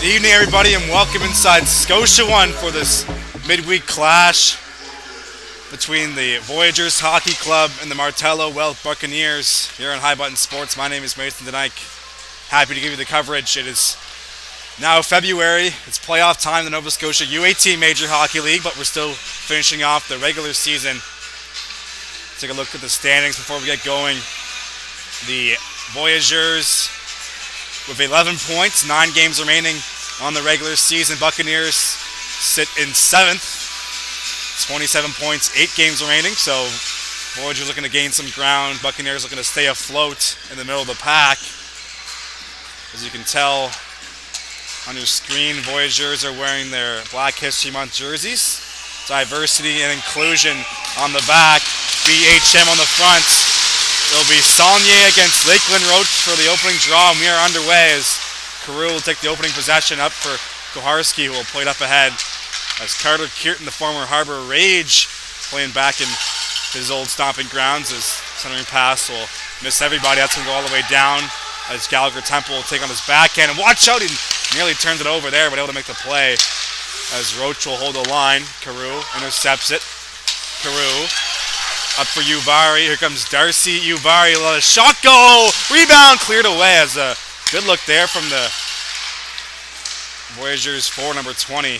evening, everybody, and welcome inside Scotia One for this midweek clash between the Voyageurs Hockey Club and the Martello Buccaneers here on High Button Sports. My name is Mason Denike. Happy to give you the coverage. It is now February. It's playoff time in the Nova Scotia U18 Major Hockey League, but we're still finishing off the regular season. Let's take a look at the standings before we get going. The Voyageurs with 11 points, 9 games remaining on the regular season. Buccaneers sit in 7th, 27 points, 8 games remaining. So Voyageurs looking to gain some ground. Buccaneers looking to stay afloat in the middle of the pack. As you can tell on your screen, Voyageurs are wearing their Black History Month jerseys. Diversity and inclusion on the back, BHM on the front. It'll be Saulnier against Lakeland Roach for the opening draw, and we are underway as Carew will take the opening possession up for Koharski, who will play it up ahead. As Carter Kierton, the former Harbor Rage, playing back in his old stomping grounds, as centering pass will miss everybody. That's going to go all the way down as Gallagher Temple will take on his backhand. And watch out, he nearly turns it over there, but able to make the play as Roach will hold the line. Carew intercepts it. Carew up for Uvari. Here comes Darcy Uvari. A shot goal. Rebound cleared away as a good look there from the Voyageurs forward, number 20.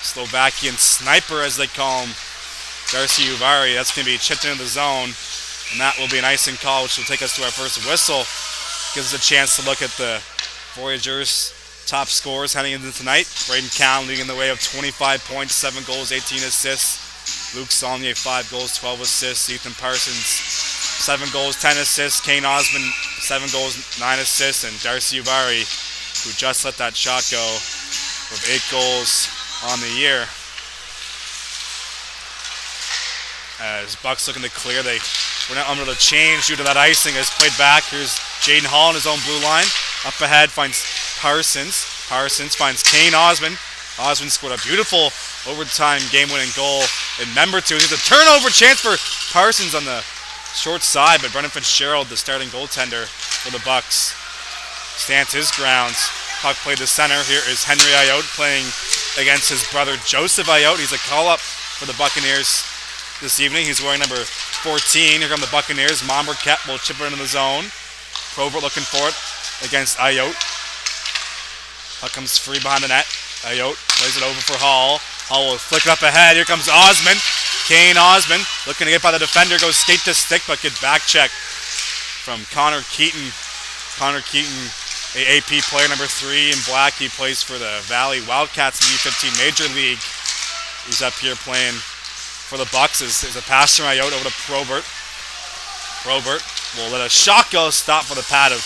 Slovakian sniper, as they call him, Darcy Uvari. That's going to be chipped into the zone. And that will be an icing call, which will take us to our first whistle. Gives us a chance to look at the Voyageurs' top scorers heading into tonight. Braden Cowan leading the way of 25 points, 7 goals, 18 assists. Luke Saulnier, 5 goals, 12 assists. Ethan Parsons, 7 goals, 10 assists. Kane Osmond, 7 goals, 9 assists. And Darcy Uvari, who just let that shot go, with 8 goals on the year. As Bucks looking to clear, they were not under the change due to that icing as played back. Here's Jaden Hall in his own blue line. Up ahead finds Parsons. Parsons finds Kane Osmond. Osmond scored a beautiful overtime game-winning goal in member 2. Here's a turnover chance for Parsons on the short side, but Brendan Fitzgerald, the starting goaltender for the Bucks, stands his grounds. Puck played to center. Here is Henry Ayotte playing against his brother Joseph Ayotte. He's a call-up for the Buccaneers this evening. He's wearing number 14. Here come the Buccaneers. Momberket will chip it into the zone. Probert looking for it against Ayotte. Puck comes free behind the net. Ayotte plays it over for Hall. Hall will flick it up ahead. Here comes Osmond. Kane Osmond looking to get by the defender. Goes skate to stick, but good back check from Connor Keaton. Connor Keaton, a AP player, number 3 in black. He plays for the Valley Wildcats in the U15 Major League. He's up here playing for the Bucks. There's a pass from Ayotte over to Probert. Probert will let a shot go. Stop for the pad of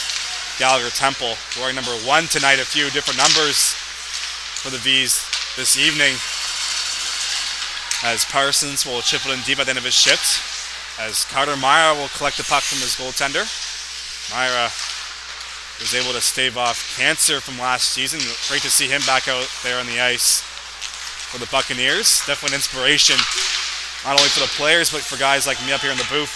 Gallagher Temple. Wearing number 1 tonight. A few different numbers for the V's this evening, as Parsons will chip it in deep at the end of his shift, as Carter Myra will collect the puck from his goaltender. Myra was able to stave off cancer from last season. Great to see him back out there on the ice for the Buccaneers. Definitely an inspiration, not only for the players, but for guys like me up here in the booth.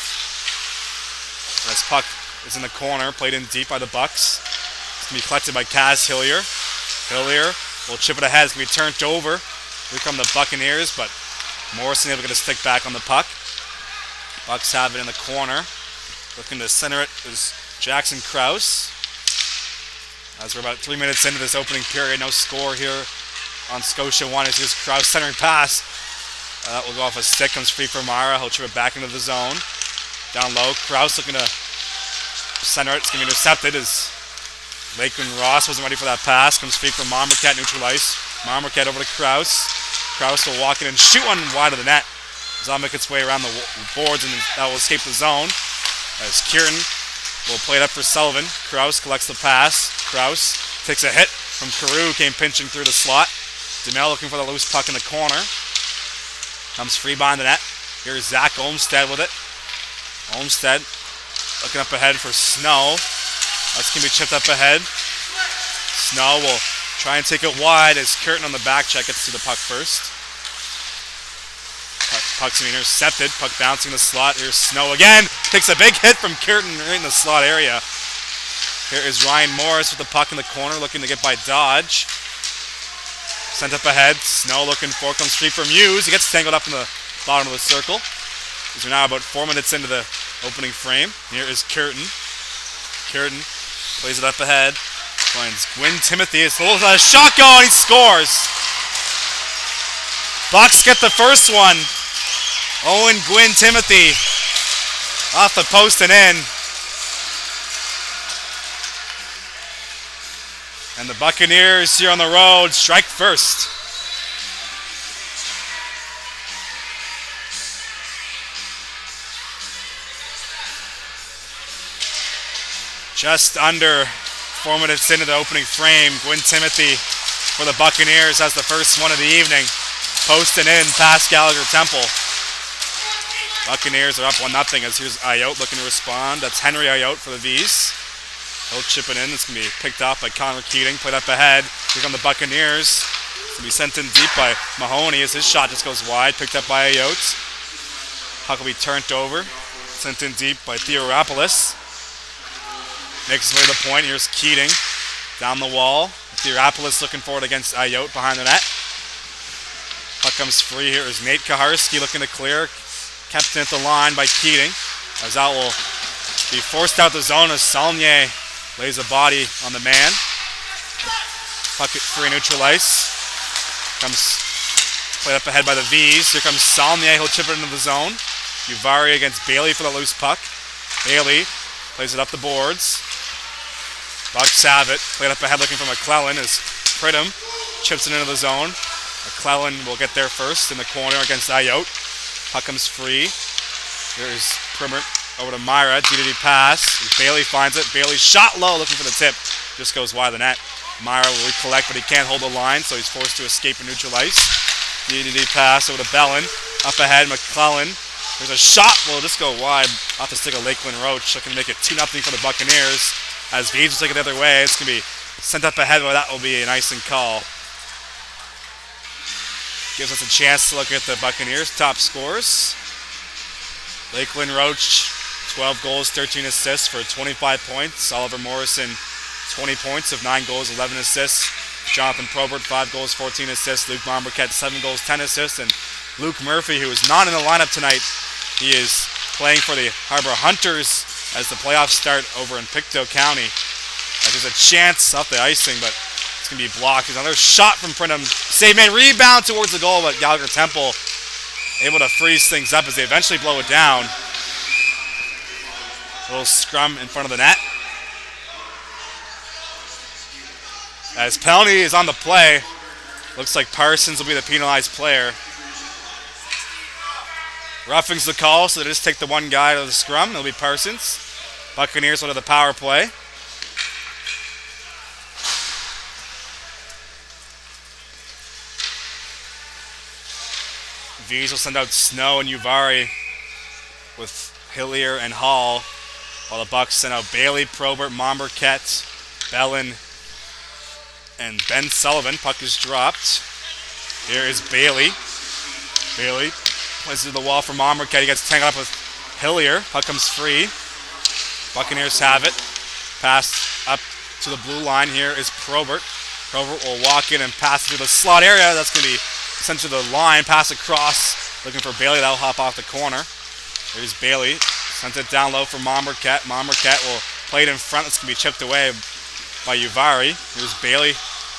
As puck is in the corner, played in deep by the Bucks. It's going to be collected by Kaz Hillier. Hillier will chip it ahead. It's going to be turned over. Here come the Buccaneers, but Morrison able to get a stick back on the puck. Bucks have it in the corner. Looking to center it is Jackson Krause. As we're about 3 minutes into this opening period, no score here on Scotia One. It's just Krause centering pass. That will go off a stick. Comes free for Mara. He'll chip it back into the zone. Down low. Krause looking to center it. It's going to be intercepted as Lakeland Ross wasn't ready for that pass. Comes free from Momberket, neutral ice. Momberket over to Krause. Krause will walk in and shoot one wide of the net. Zon makes its way around the boards, and that will escape the zone. As Kieran will play it up for Sullivan. Krause collects the pass. Krause takes a hit from Carew, came pinching through the slot. Demel looking for the loose puck in the corner. Comes free behind the net. Here's Zach Olmstead with it. Olmstead looking up ahead for Snow. That's going to be chipped up ahead. Snow will try and take it wide as Curtin on the back check gets to the puck first. Puck's going to be intercepted. Puck bouncing the slot. Here's Snow again. Takes a big hit from Curtin right in the slot area. Here is Ryan Morris with the puck in the corner, looking to get by Dodge. Sent up ahead. Snow looking for, comes straight from Hughes. He gets tangled up in the bottom of the circle. These are now about 4 minutes into the opening frame. Here is Curtin. Curtin plays it up ahead. Finds Gwyn Timothy. It's a shot going. He scores. Bucks get the first one. Owen Gwyn Timothy off the post and in. And the Buccaneers here on the road strike first. Just under 4 minutes into the opening frame, Gwyn Timothy for the Buccaneers has the first one of the evening. Posting in past Gallagher Temple. Buccaneers are up 1-0 as here's Ayotte looking to respond. That's Henry Ayotte for the V's. He'll chip it in. It's going to be picked off by Connor Keating. Played up ahead. Here come the Buccaneers. It's going to be sent in deep by Mahoney as his shot just goes wide. Picked up by Ayotte. Puck will be turned over. Sent in deep by Theoropoulos. Makes his way to the point. Here's Keating. Down the wall. Theoropoulos looking forward against Ayotte behind the net. Puck comes free. Here is Nate Kaharski looking to clear. Kept at the line by Keating. As that will be forced out the zone as Saulnier lays a body on the man. Puck free neutral ice. Comes played up ahead by the V's. Here comes Saulnier. He'll chip it into the zone. Uvari against Bailey for the loose puck. Bailey plays it up the boards. Bucks have it. Played up ahead looking for McClellan as Pridham chips it into the zone. McClellan will get there first in the corner against Ayotte. Puck comes free. Here's Primmert over to Myra. DDD pass. Bailey finds it. Bailey shot low looking for the tip. Just goes wide of the net. Myra will recollect, but he can't hold the line, so he's forced to escape and neutral ice. DDD pass over to Bellin. Up ahead, McClellan. There's a shot. Will just go wide off the stick of Lakeland Roach. Looking to make it 2-0 for the Buccaneers. As V's will take it the other way. It's going to be sent up ahead, but that will be an icing call. Gives us a chance to look at the Buccaneers' top scores. Lakeland Roach, 12 goals, 13 assists for 25 points. Oliver Morrison, 20 points of 9 goals, 11 assists. Jonathan Probert, 5 goals, 14 assists. Luke Marquette, 7 goals, 10 assists. And Luke Murphy, who is not in the lineup tonight, he is playing for the Harbor Hunters as the playoffs start over in Pictou County. There's a chance off the icing, but it's going to be blocked. There's another shot from Pridham. Save man, rebound towards the goal, but Gallagher Temple able to freeze things up as they eventually blow it down. A little scrum in front of the net. As penalty is on the play, looks like Parsons will be the penalized player. Roughing's the call, so they just take the one guy out of the scrum. It'll be Parsons. Buccaneers will have the power play. V's will send out Snow and Uvari with Hillier and Hall, while the Bucks send out Bailey, Probert, Momberket, Bellin, and Ben Sullivan. Puck is dropped. Here is Bailey. Bailey plays to the wall for Momberket. He gets tangled up with Hillier. Puck comes free. Buccaneers have it. Pass up to the blue line. Here is Probert. Probert will walk in and pass through the slot area. That's going to be sent to the line. Pass across. Looking for Bailey. That'll hop off the corner. Here's Bailey. Sent it down low for Momberket. Momberket will play it in front. That's going to be chipped away by Uvari. Here's Bailey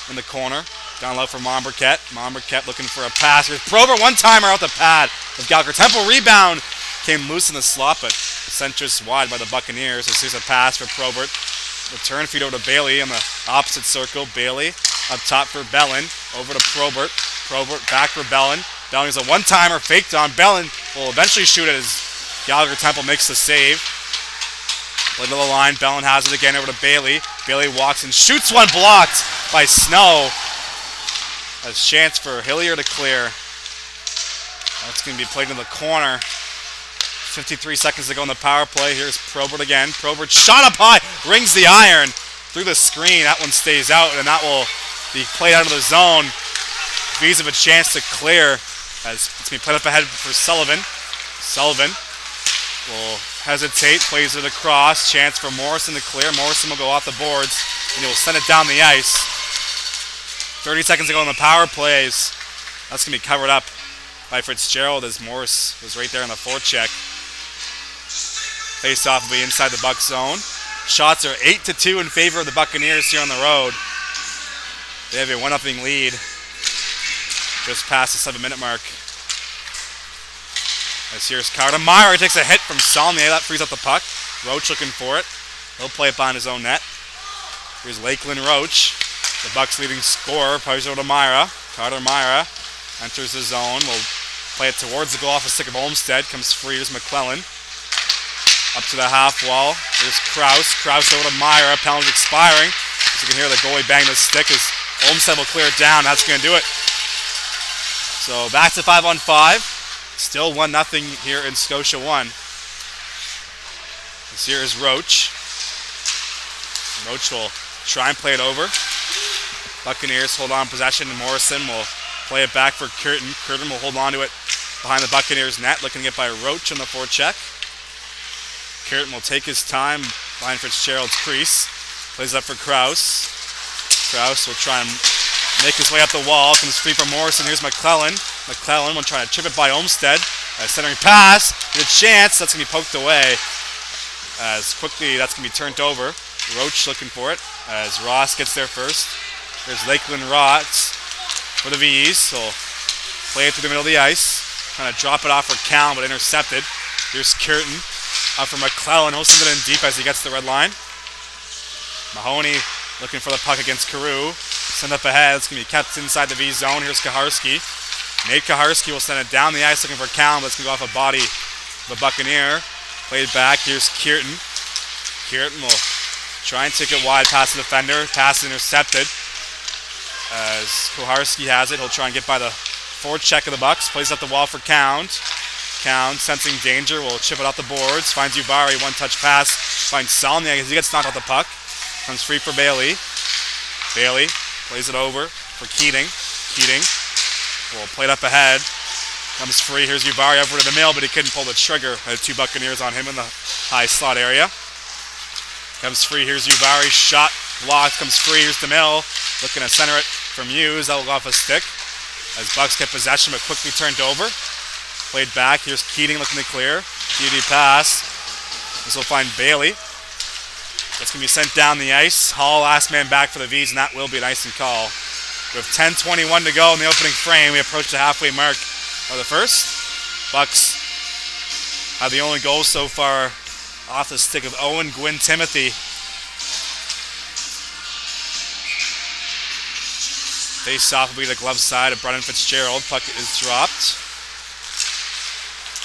in the corner. Down low for Momberket. Momberket looking for a pass. Here's Probert. One-timer out the pad of Gallagher Temple. Rebound came loose in the slot, but sent just wide by the Buccaneers. So here's a pass for Probert. Return feed over to Bailey on the opposite circle. Bailey up top for Bellin. Over to Probert. Probert back for Bellin. Bellin is a one-timer faked on. Bellin will eventually shoot it as Gallagher Temple makes the save. Play to the line. Bellin has it again over to Bailey. Bailey walks and shoots one, blocked by Snow. A chance for Hillier to clear. That's going to be played in the corner. 53 seconds to go in the power play. Here's Probert again. Probert shot up high. Rings the iron through the screen. That one stays out, and that will be played out of the zone. V's have a chance to clear as it's being played up ahead for Sullivan. Sullivan will hesitate, plays it across. Chance for Morrison to clear. Morrison will go off the boards, and he'll send it down the ice. 30 seconds to go in the power plays. That's going to be covered up by Fitzgerald as Morris was right there on the forecheck. Face-off will be inside the Buck zone. Shots are 8-2 in favor of the Buccaneers here on the road. They have a 1-0 lead just past the 7-minute mark. As here's Carter Meyer. He takes a hit from Saulnier. That frees up the puck. Roach looking for it. He'll play it behind his own net. Here's Lakeland Roach, the Bucks' leading scorer. Plays over to Myra. Carter Myra enters the zone. Will play it towards the goal off a stick of Olmsted. Comes free. Here's McClellan. Up to the half wall. Here's Krause. Krause over to Myra. Penalty expiring. As you can hear the goalie bang the stick as Olmsted will clear it down. That's going to do it. So back to 5-on-5. Still 1-0 here in Scotia 1. This here is Roach. Roach will try and play it over. Buccaneers hold on possession, and Morrison will play it back for Curtin. Curtin will hold on to it behind the Buccaneers net, looking to get by Roach on the forecheck. Curtin will take his time behind Fitzgerald's crease. Plays up for Krause. Krause will try and make his way up the wall. Comes free from Morrison. Here's McClellan. McClellan will try to chip it by Olmsted. Centering pass. Good chance. That's going to be poked away. As quickly that's going to be turned over. Roach looking for it as Ross gets there first. There's Lakeland Rots for the V's. So play it through the middle of the ice. Trying to drop it off for Callan, but intercepted. Here's Curtin up for McClellan. He'll send it in deep as he gets to the red line. Mahoney looking for the puck against Carew. Send up ahead. It's going to be kept inside the V zone. Here's Kaharski. Nate Kaharski will send it down the ice looking for Callan, but it's going to go off a body of a Buccaneer. Played back. Here's Kierton. Kierton will try and take it wide past the defender. Pass intercepted. As Kaharski has it, he'll try and get by the forecheck of the Bucks. Plays up the wall for Count. Count, sensing danger, will chip it off the boards. Finds Uvari. One-touch pass. Finds Saulnier as he gets knocked off the puck. Comes free for Bailey. Bailey plays it over for Keating. Keating will play it up ahead. Comes free. Here's Uvari over to the mill, but he couldn't pull the trigger. Had two Buccaneers on him in the high slot area. Comes free. Here's Uvari. Shot blocked. Comes free. Here's DeMille. Looking to center it from Hughes. That will go off a stick. As Bucks get possession, but quickly turned over. Played back. Here's Keating looking to clear. Beauty pass. This will find Bailey. That's going to be sent down the ice. Hall last man back for the V's, and that will be an icing call. With 10:21 to go in the opening frame, we approach the halfway mark of the first. Bucks have the only goal so far off the stick of Owen Gwynn Timothy. Face-off will be the glove side of Brennan Fitzgerald. Puck is dropped.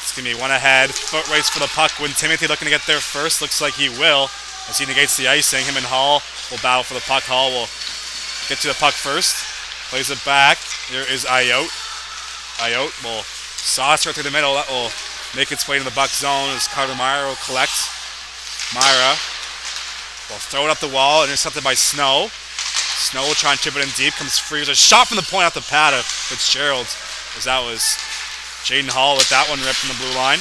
It's going to be one ahead. Foot race for the puck. Gwynn Timothy looking to get there first. Looks like he will as he negates the icing. Him and Hall will battle for the puck. Hall will get to the puck first. Plays it back. There is Ayotte. Ayotte will sauce right through the middle. That will make its way to the Buck zone as Carter Myra will collect. Myra will throw it up the wall. Intercepted by Snow. Snow will try and chip it in deep. Comes free. There's a shot from the point off the pad of Fitzgerald. As that was Jaden Hall with that one ripped from the blue line.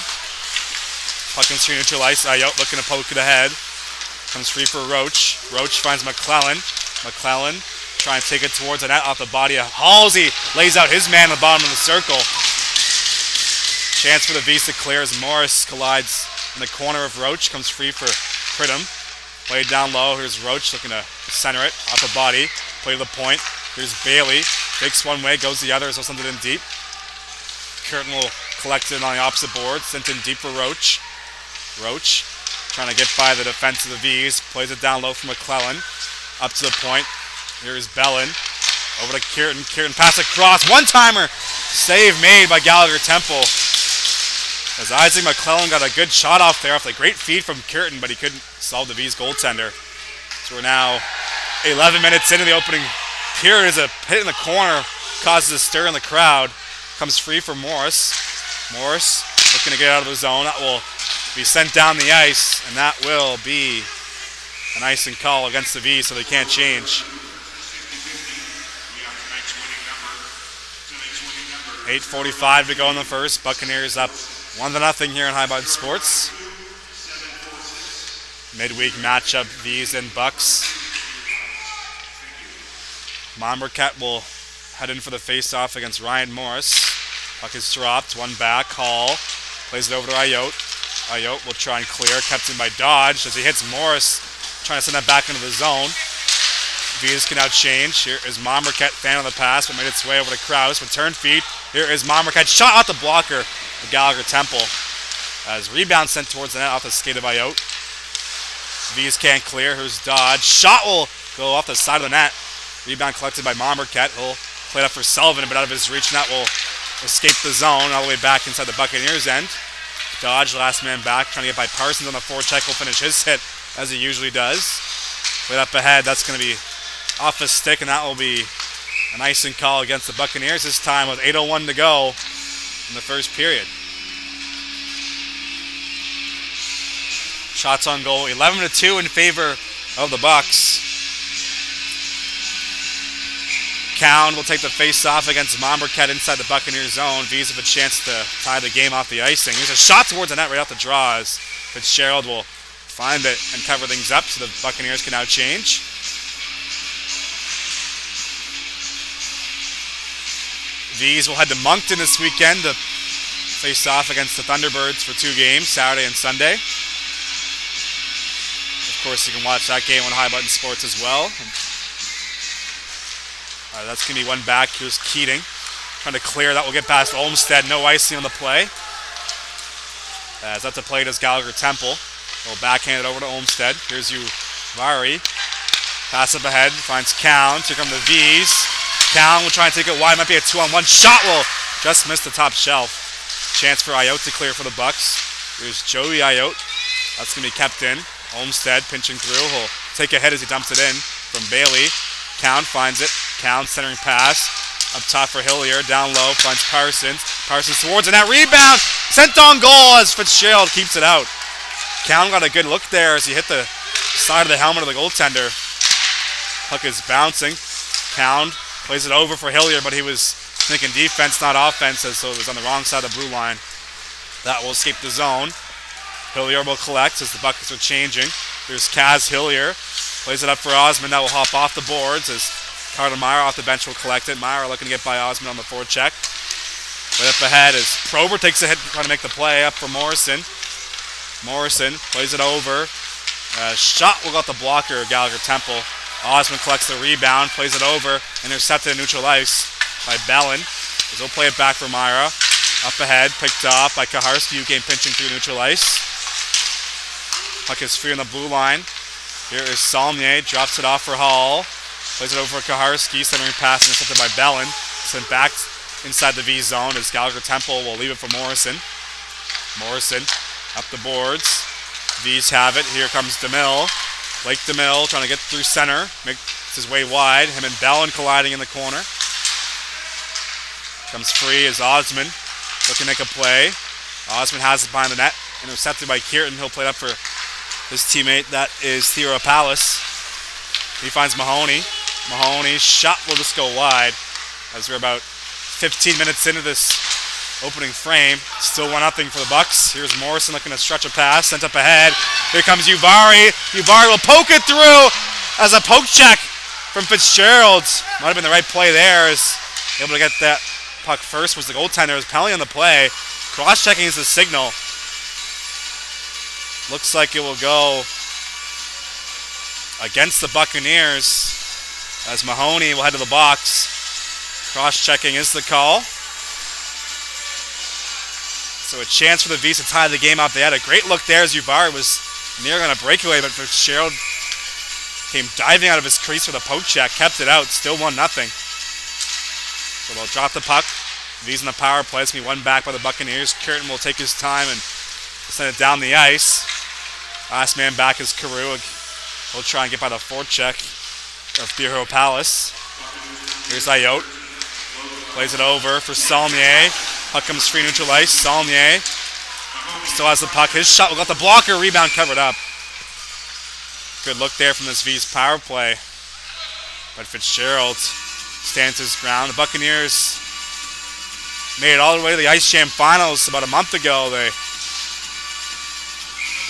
Puck comes free neutral ice. Ayotte looking to poke it ahead. Comes free for Roach. Roach finds McClellan. McClellan trying to take it towards the net off the body of Halsey. Lays out his man at the bottom of the circle. Chance for the V's to clear as Morris collides in the corner of Roach. Comes free for Pridham. Played down low. Here's Roach looking to center it off the body. Play to the point. Here's Bailey. Takes one way, goes the other, so sends it in deep. Curtin will collect it on the opposite board. Sent in deep for Roach. Roach trying to get by the defense of the V's. Plays it down low for McClellan. Up to the point. Here's Bellin. Over to Kierton. Kierton pass across. One-timer. Save made by Gallagher Temple. As Isaac McClellan got a good shot off there off the great feed from Kierton, but he couldn't solve the V's goaltender. So we're now 11 minutes into the opening period as a hit in the corner causes a stir in the crowd. Comes free for Morris. Morris looking to get out of the zone. That will be sent down the ice, and that will be an icing call against the V's, so they can't change. 8:45 to go in the first. Buccaneers up 1-0 here in High Button Sports. Midweek matchup, V's and Bucks. Marquette will head in for the face-off against Ryan Morris. Puck is dropped, one back, Hall plays it over to Ayotte. Ayotte will try and clear, kept in by Dodge as he hits Morris, trying to send that back into the zone. V's can now change. Here is Marquette, fan of the pass, but made its way over to Krause. Return feed. Here is Marquette, shot out the blocker of Gallagher Temple. As rebound sent towards the net off the skate of Ayotte. V's can't clear. Here's Dodge. Shot will go off the side of the net. Rebound collected by Marquette. He'll play it up for Sullivan, but out of his reach, and that will escape the zone all the way back inside the Buccaneers end. Dodge, last man back, trying to get by Parsons on the forecheck. Will finish his hit as he usually does. Played up ahead. That's going to be off his stick, and that will be an icing call against the Buccaneers this time with 8:01 to go in the first period. Shots on goal, 11-2 in favor of the Bucks. Cowan will take the face-off against Marquette inside the Buccaneers zone. V's have a chance to tie the game off the icing. There's a shot towards the net right off the draw as Fitzgerald will find it and cover things up so the Buccaneers can now change. V's will head to Moncton this weekend to face off against the Thunderbirds for 2 games, Saturday and Sunday. Of course, you can watch that game on High Button Sports as well. That's going to be one back. Here's Keating trying to clear. That will get past Olmstead. No icing on the play. As that's a play to Gallagher Temple. They'll backhand it over to Olmstead. Here's Uvari. Pass up ahead. Finds Cowan. Here come the V's. Cowan will try and take it wide. Might be a 2-on-1. Shot will just miss the top shelf. Chance for Ayotte to clear for the Bucks. Here's Joey Ayotte. That's going to be kept in. Olmstead pinching through. He'll take a hit as he dumps it in from Bailey. Cowan finds it. Cowan centering pass. Up top for Hillier. Down low. Finds Parsons. Parsons towards the net. Rebound. Sent on goal as Fitzgerald keeps it out. Cowan got a good look there as he hit the side of the helmet of the goaltender. Puck is bouncing. Cowan plays it over for Hillier, but he was thinking defense, not offense, so it was on the wrong side of the blue line. That will escape the zone. Hillier will collect as the Buckets are changing. There's Kaz Hillier. Plays it up for Osmond. That will hop off the boards as Carter Meyer off the bench will collect it. Meyer looking to get by Osmond on the forecheck. Right up ahead as Prober takes a hit trying to make the play up for Morrison. Morrison plays it over. Shot will go off the blocker of Gallagher Temple. Osmond collects the rebound, plays it over, intercepted in neutral ice by Bellin. As he'll play it back for Myra. Up ahead, picked off by Kaharski, who came pinching through neutral ice. Puck is free on the blue line. Here is Saulnier, drops it off for Hall. Plays it over for Kaharski, centering pass intercepted by Bellin. Sent back inside the V zone as Gallagher Temple will leave it for Morrison. Morrison up the boards. V's have it. Here comes DeMille. Blake DeMille trying to get through center. Makes his way wide. Him and Bellin colliding in the corner. Comes free as Osmond looking to make a play. Osmond has it behind the net. Intercepted by Kierton. He'll play it up for his teammate. That is Theo Palace. He finds Mahoney. Mahoney's shot will just go wide as we're about 15 minutes into this opening frame. Still 1-0 for the Bucks. Here's Morrison looking to stretch a pass. Sent up ahead. Here comes Uvari. Uvari will poke it through as a poke check from Fitzgerald. Might have been the right play there. Is able to get that puck first was the goaltender. There was penalty on the play. Cross-checking is the signal. Looks like it will go against the Buccaneers as Mahoney will head to the box. Cross-checking is the call. So a chance for the V's to tie the game up. They had a great look there as Uvari was near on a breakaway, but Fitzgerald came diving out of his crease with a poke check, kept it out, still 1-0. So they'll drop the puck. V's in the power play. It's going to be one back by the Buccaneers. Curtin will take his time and send it down the ice. Last man back is Carew. He'll try and get by the forecheck of Theo Palace. Here's Ayotte. Plays it over for Saulnier. Puck comes free neutral ice. Saulnier still has the puck. His shot will got the blocker. Rebound covered up. Good look there from this V's power play. But Fitzgerald stands his ground. The Buccaneers made it all the way to the Ice Jam Finals about a month ago. They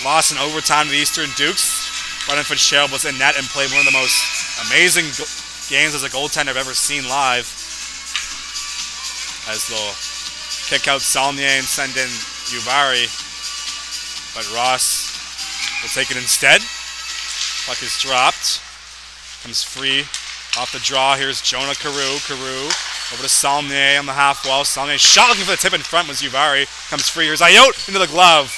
lost in overtime to the Eastern Dukes. Brendan Fitzgerald was in net and played one of the most amazing games as a goaltender I've ever seen live. As they'll kick out Saulnier and send in Uvari. But Ross will take it instead. Puck is dropped. Comes free off the draw. Here's Jonah Carew. Carew over to Saulnier on the half wall. Saulnier shot looking for the tip in front was Uvari. Comes free. Here's Ayotte into the glove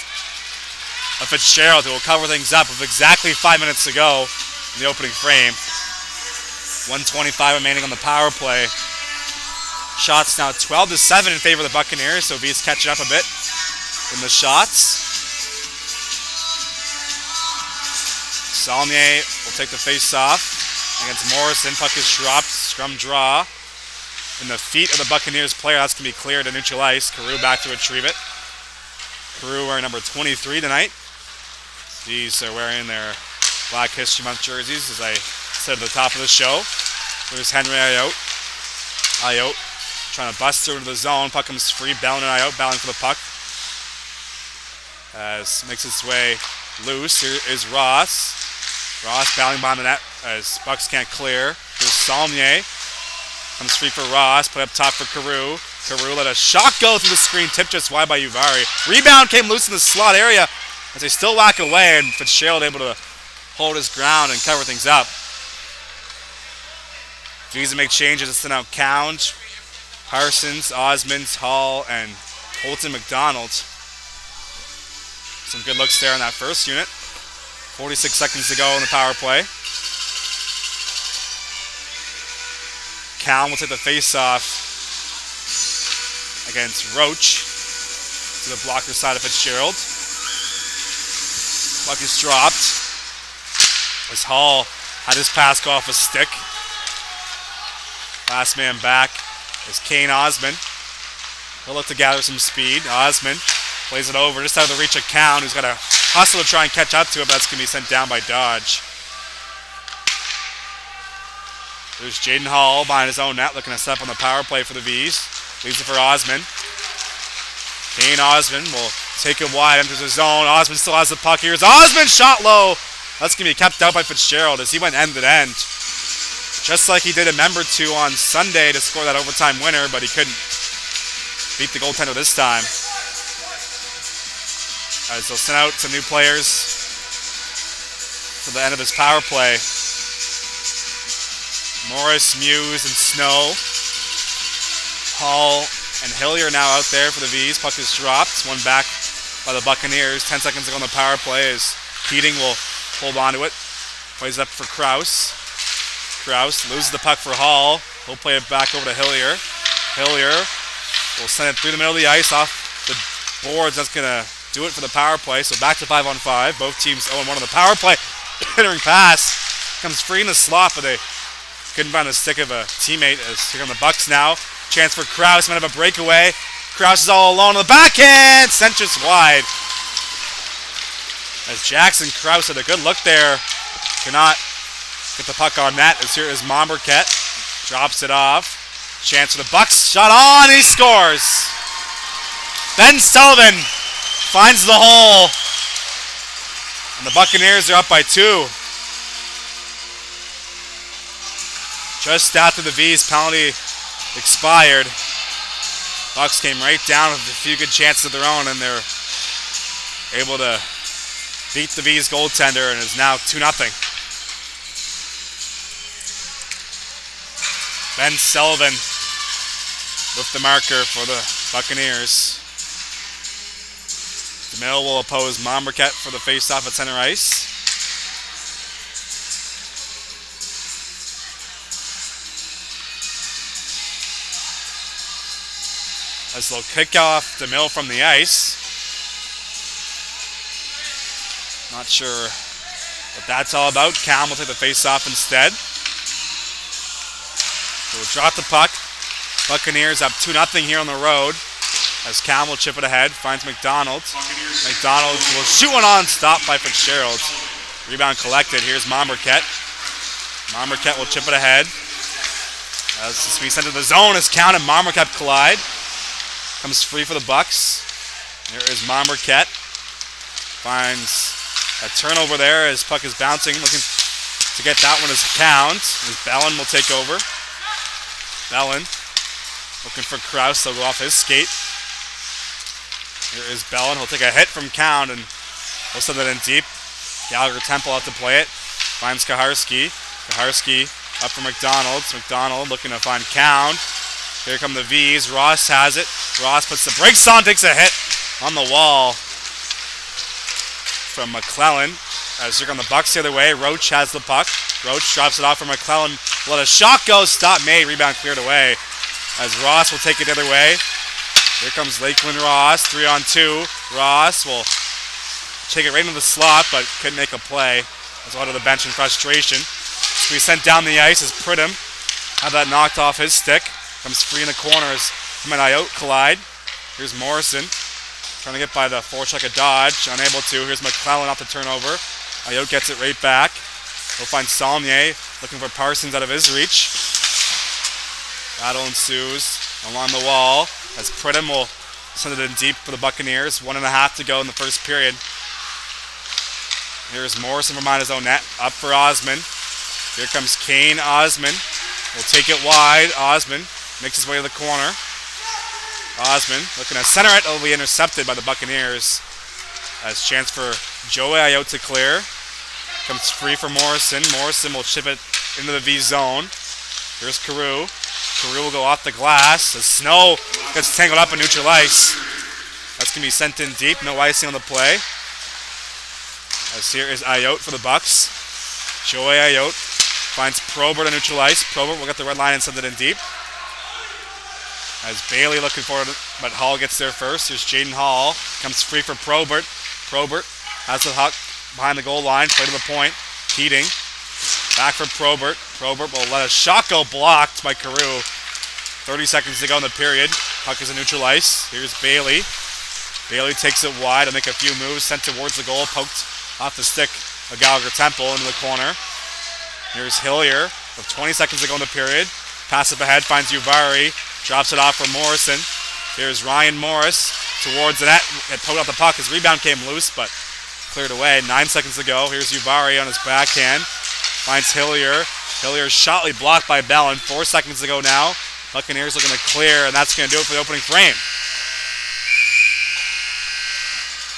of Fitzgerald, who will cover things up with exactly 5 minutes to go in the opening frame. 1:25 remaining on the power play. Shots now 12-7 in favor of the Buccaneers, so V's catching up a bit in the shots. Saulnier will take the face-off against Morrison. Puck is dropped. Scrum draw in the feet of the Buccaneers player. That's going to be cleared to neutral ice. Carew back to retrieve it. Carew wearing number 23 tonight. These are wearing their Black History Month jerseys, as I said at the top of the show. There's Henry Ayotte. Ayotte trying to bust through into the zone. Puck comes free. Bellin and Ayotte battling for the puck. As makes its way loose. Here is Ross. Ross battling behind the net as Bucks can't clear. There's Saulnier. Comes free for Ross. Put up top for Carew. Carew let a shot go through the screen. Tipped just wide by Uvari. Rebound came loose in the slot area as they still whack away, and Fitzgerald able to hold his ground and cover things up. Visa make changes to send out Count, Parsons, Osmonds, Hall, and Holton McDonald. Some good looks there in that first unit. 46 seconds to go in the power play. Cowan will take the face-off against Roach to the blocker side of Fitzgerald. Puck is dropped as Hall had his pass go off a stick. Last man back is Kane Osmond. He'll look to gather some speed. Osmond plays it over just out of the reach of Cowan, who's got to hustle to try and catch up to it, but that's going to be sent down by Dodge. There's Jaden Hall behind his own net, looking to set up on the power play for the V's. Leaves it for Osmond. Kane Osmond will take it wide, enters the zone. Osmond still has the puck. Here's Osmond, shot low. That's going to be kept out by Fitzgerald as he went end to end. Just like he did a member two on Sunday to score that overtime winner, but he couldn't beat the goaltender this time. As they'll send out some new players for the end of this power play. Morris, Muse, and Snow. Hall and Hillier now out there for the V's. Puck is dropped. One back by the Buccaneers. 10 seconds to go on the power play as Keating will hold on to it. Plays it up for Krause. Krause loses the puck for Hall. He'll play it back over to Hillier. Hillier will send it through the middle of the ice off the boards. That's going to do it for the power play. So back to 5-on-5. Both teams 0-1 on the power play. Entering pass. Comes free in the slot, but they couldn't find the stick of a teammate. As here come the Bucks now. Chance for Krause. Might have a breakaway. Krause is all alone on the backhand. Sent just wide. As Jackson Krause had a good look there. Cannot get the puck on net. As here is Momberket. Drops it off. Chance for the Bucks. Shot on. He scores. Ben Sullivan finds the hole. And the Buccaneers are up by 2. Just after the V's penalty expired, Bucks came right down with a few good chances of their own, and they're able to beat the V's goaltender, and is now 2-0. Ben Sullivan with the marker for the Buccaneers. DeMille will oppose Momberket for the face-off at center ice. As they'll kick off DeMille from the ice. Not sure what that's all about. Cam will take the face-off instead. So we'll drop the puck. Buccaneers up 2-0 here on the road. As Cam will chip it ahead. Finds McDonald. McDonald will shoot one on. Stopped by Fitzgerald. Rebound collected. Here's Momberket. Momberket will chip it ahead. As this will be sent to the zone as Count and Momberket collide. Comes free for the Bucks. There is Momberket. finds a turnover there as puck is bouncing, looking to get that one as a count. As Bellin will take over. Bellin looking for Kraus, they'll go off his skate. Here is Bellin, he'll take a hit from Count and he'll send it in deep. Gallagher Temple out to play it. Finds Kaharski. Kaharski up for McDonald's. McDonald looking to find Count. Here come the V's. Ross has it. Ross puts the brakes on, takes a hit on the wall from McClellan. As here come the Bucks the other way. Roach has the puck. Roach drops it off for McClellan. Let a shot go. Stop made. Rebound cleared away. As Ross will take it the other way. Here comes Lakeland Ross. 3-on-2. Ross will take it right into the slot, but couldn't make a play. As out of the bench in frustration. So he sent down the ice as Pridham had that knocked off his stick. Comes free in the corners. Him and Ayotte collide. Here's Morrison trying to get by the forecheck of Dodge. Unable to. Here's McClellan off the turnover. Ayotte gets it right back. He'll find Saulnier looking for Parsons out of his reach. Battle ensues along the wall as Pridham will send it in deep for the Buccaneers. 1.5 to go in the first period. Here's Morrison from behind his own net. Up for Osman. Here comes Kane. Osman will take it wide. Osman makes his way to the corner. Osman looking to center it. It'll be intercepted by the Buccaneers. As chance for Joey Ayotte to clear. Comes free for Morrison. Morrison will chip it into the V zone. Here's Carew. Carew will go off the glass as Snow gets tangled up in neutral ice. That's going to be sent in deep. No icing on the play. As here is Ayotte for the Bucks. Joey Ayotte finds Probert on neutral ice. Probert will get the red line and send it in deep. As Bailey looking for it, but Hall gets there first. Here's Jaden Hall. Comes free for Probert. Probert has the puck behind the goal line. Play to the point. Keating. Back for Probert. Probert will let a shot go blocked by Carew. 30 seconds to go in the period. Puck is in neutral ice. Here's Bailey. Bailey takes it wide. Will make a few moves. Sent towards the goal. Poked off the stick of Gallagher Temple into the corner. Here's Hillier with 20 seconds to go in the period. Pass up ahead. Finds Uvari. Drops it off for Morrison. Here's Ryan Morris towards the net. It poked out the puck. His rebound came loose, but cleared away. 9 seconds to go. Here's Uvari on his backhand. Finds Hillier. Hillier's shotly blocked by Bellin. 4 seconds to go now. Buccaneers looking to clear, and that's going to do it for the opening frame.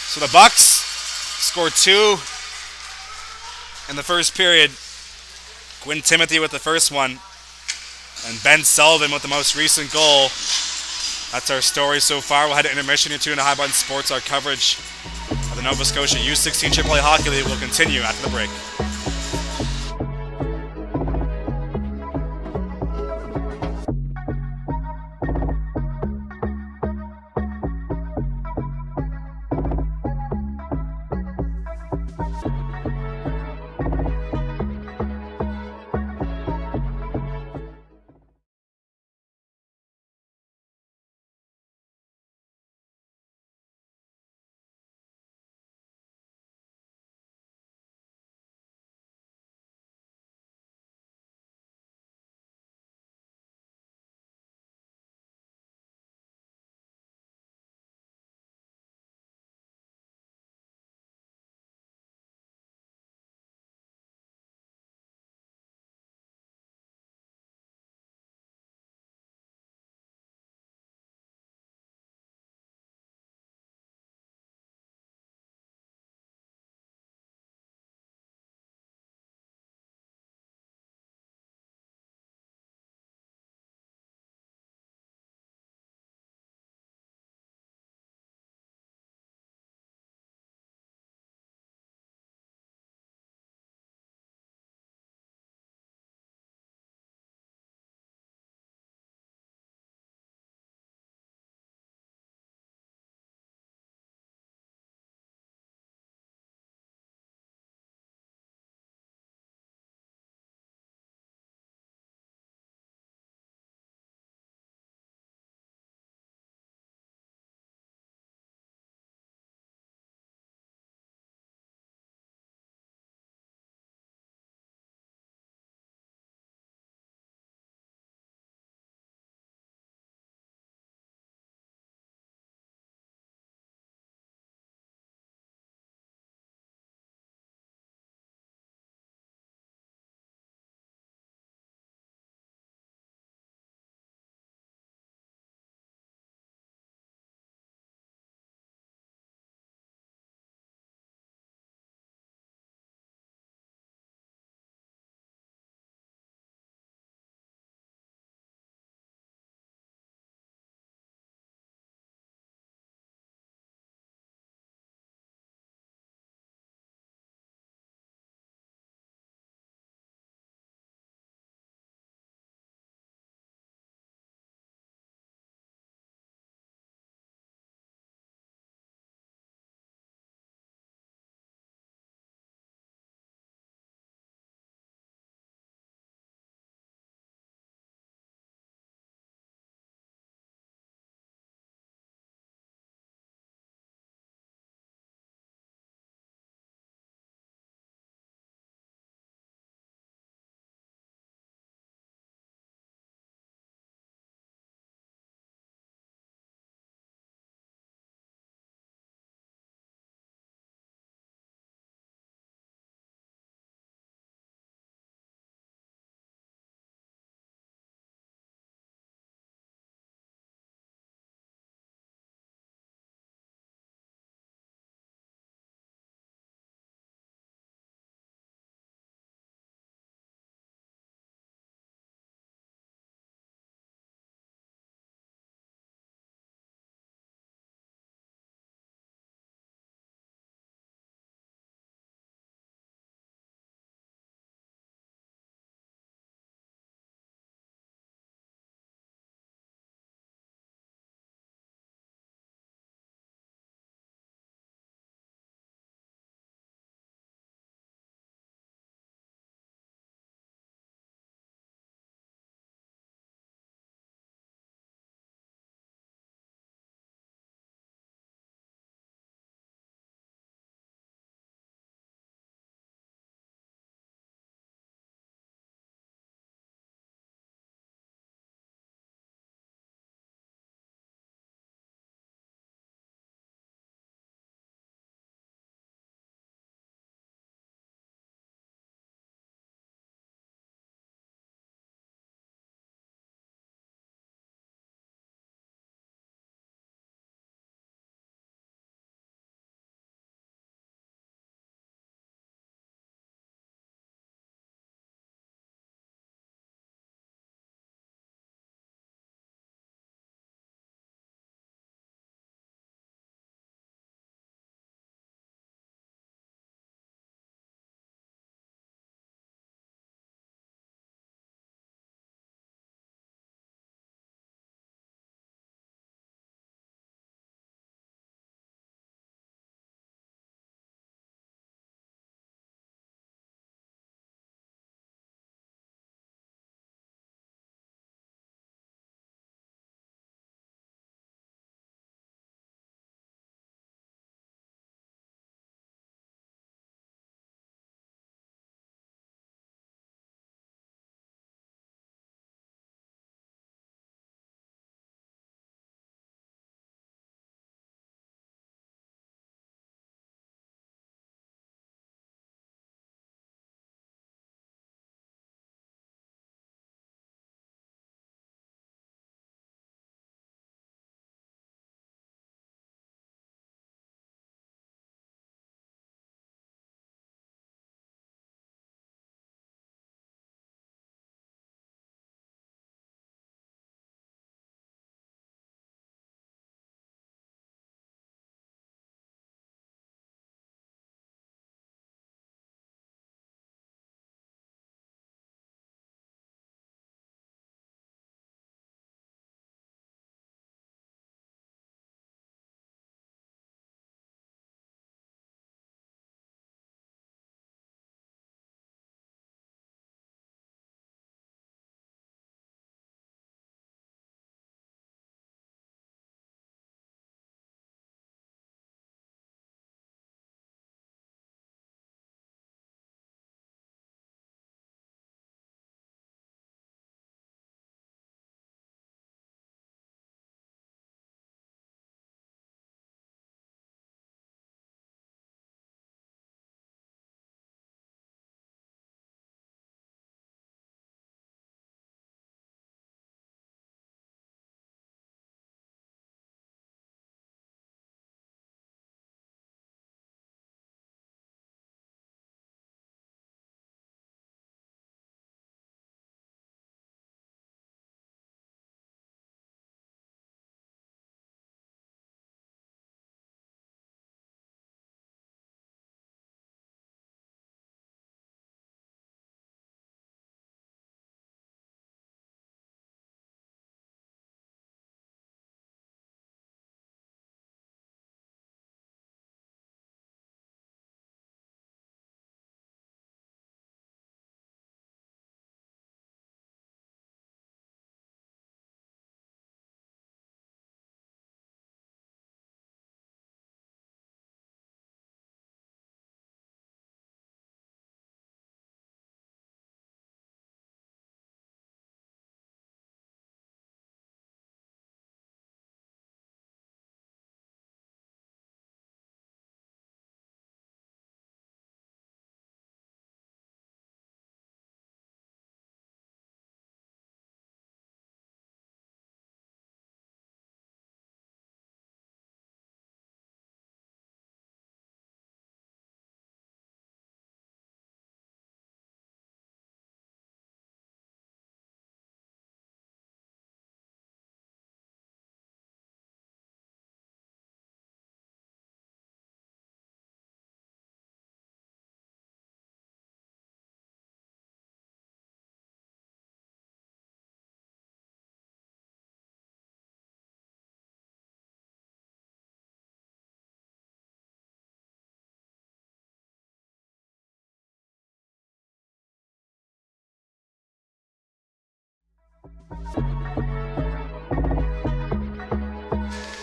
So the Bucks score 2 in the first period. Quinn Timothy with the first one. And Ben Sullivan with the most recent goal. That's our story so far. We'll head to intermission. You're tuned to High Button Sports. Our coverage of the Nova Scotia U16 AAA Hockey League will continue after the break.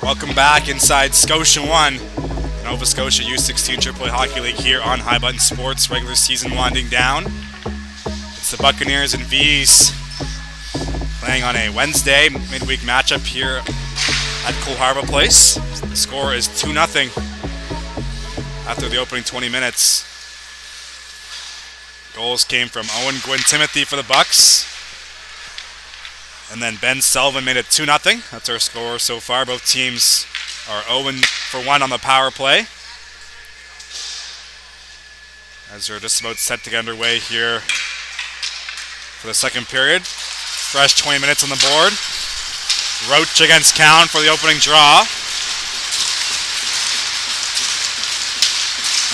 Welcome back inside Scotia 1, Nova Scotia U16 AAA Hockey League here on High Button Sports. Regular season winding down. It's the Buccaneers and V's playing on a Wednesday midweek matchup here at Coal Harbour Place. The score is 2-0 after the opening 20 minutes. Goals came from Owen Gwynn Timothy for the Bucks. And then Ben Sullivan made it 2-0. That's our score so far. Both teams are 0-1 on the power play. As we're just about set to get underway here for the second period. Fresh 20 minutes on the board. Roach against Cowan for the opening draw.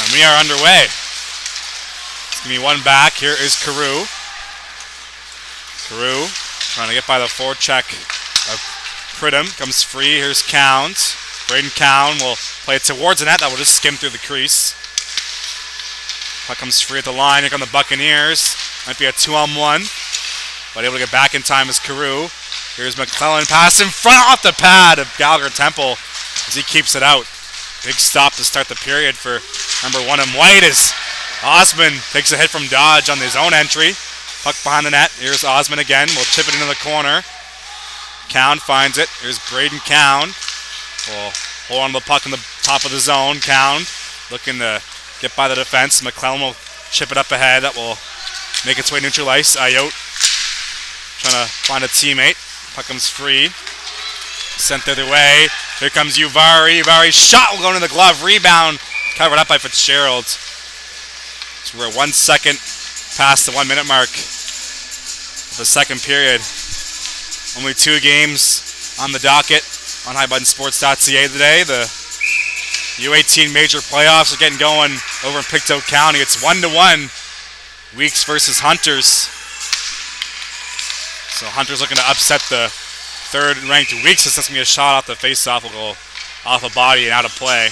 And we are underway. It's going to be one back. Here is Carew. Carew trying to get by the forecheck of Pridham. Comes free. Here's Counts. Braden Cowan will play it towards the net. That will just skim through the crease. Puck comes free at the line. Here come the Buccaneers. Might be a 2-on-1. But able to get back in time is Carew. Here's McClellan. Pass in front off the pad of Gallagher Temple as he keeps it out. Big stop to start the period for number 1 in white as Osman takes a hit from Dodge on his own entry. Puck behind the net. Here's Osman again. We'll chip it into the corner. Cowan finds it. Here's Braden Cowan. We'll hold on to the puck in the top of the zone. Cowan looking to get by the defense. McClellan will chip it up ahead. That will make its way neutral ice. Ayotte trying to find a teammate. Puck comes free. Sent the other way. Here comes Uvari. Uvari's shot will go into the glove. Rebound covered up by Fitzgerald. So we're 1 second past the 1 minute mark of the second period. Only 2 games on the docket on highbuttonsports.ca today. The U18 major playoffs are getting going over in Pictou County. It's 1-1. Weeks versus Hunters. So Hunters looking to upset the third-ranked Weeks. It's going to be a shot off the face-off. Will go off a body and out of play.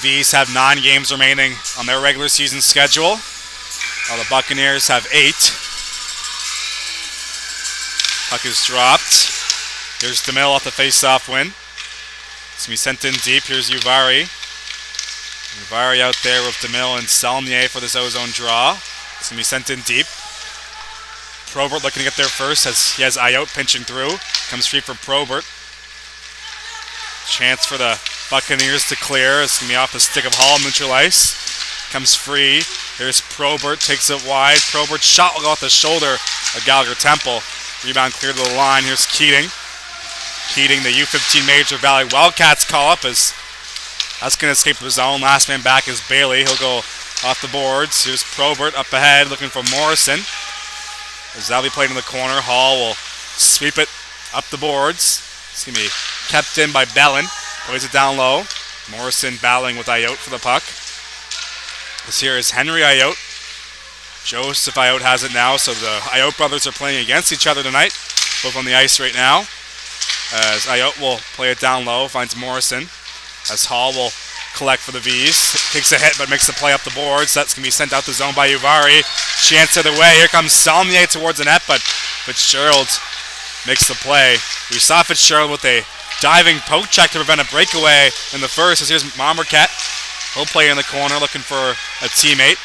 V's have 9 games remaining on their regular season schedule, while the Buccaneers have 8. Puck is dropped. Here's DeMille off the face-off win. It's going to be sent in deep. Here's Uvari. Uvari out there with DeMille and Salmier for this ozone draw. It's going to be sent in deep. Probert looking to get there first as he has Ayotte pinching through. Comes free for Probert. Chance for the Buccaneers to clear. It's going to be off the stick of Hall, neutral ice. Comes free. Here's Probert, takes it wide. Probert's shot will go off the shoulder of Gallagher Temple. Rebound clear to the line. Here's Keating. Keating, the U15 Major Valley Wildcats call up as that's going to escape the zone. Last man back is Bailey. He'll go off the boards. Here's Probert up ahead looking for Morrison. As that'll be played in the corner. Hall will sweep it up the boards. It's going to be kept in by Bellin. Plays it down low. Morrison battling with Ayotte for the puck. This here is Henry Ayotte. Joseph Ayotte has it now, so the Ayotte brothers are playing against each other tonight. Both on the ice right now. As Ayotte will play it down low, finds Morrison. As Hall will collect for the V's. Takes a hit but makes the play up the boards. That's going to be sent out the zone by Uvari. Chance the other way. Here comes Salmier towards the net, but Fitzgerald makes the play. We saw Fitzgerald with a diving poke check to prevent a breakaway in the first. As here's Marquette. He'll play in the corner looking for a teammate.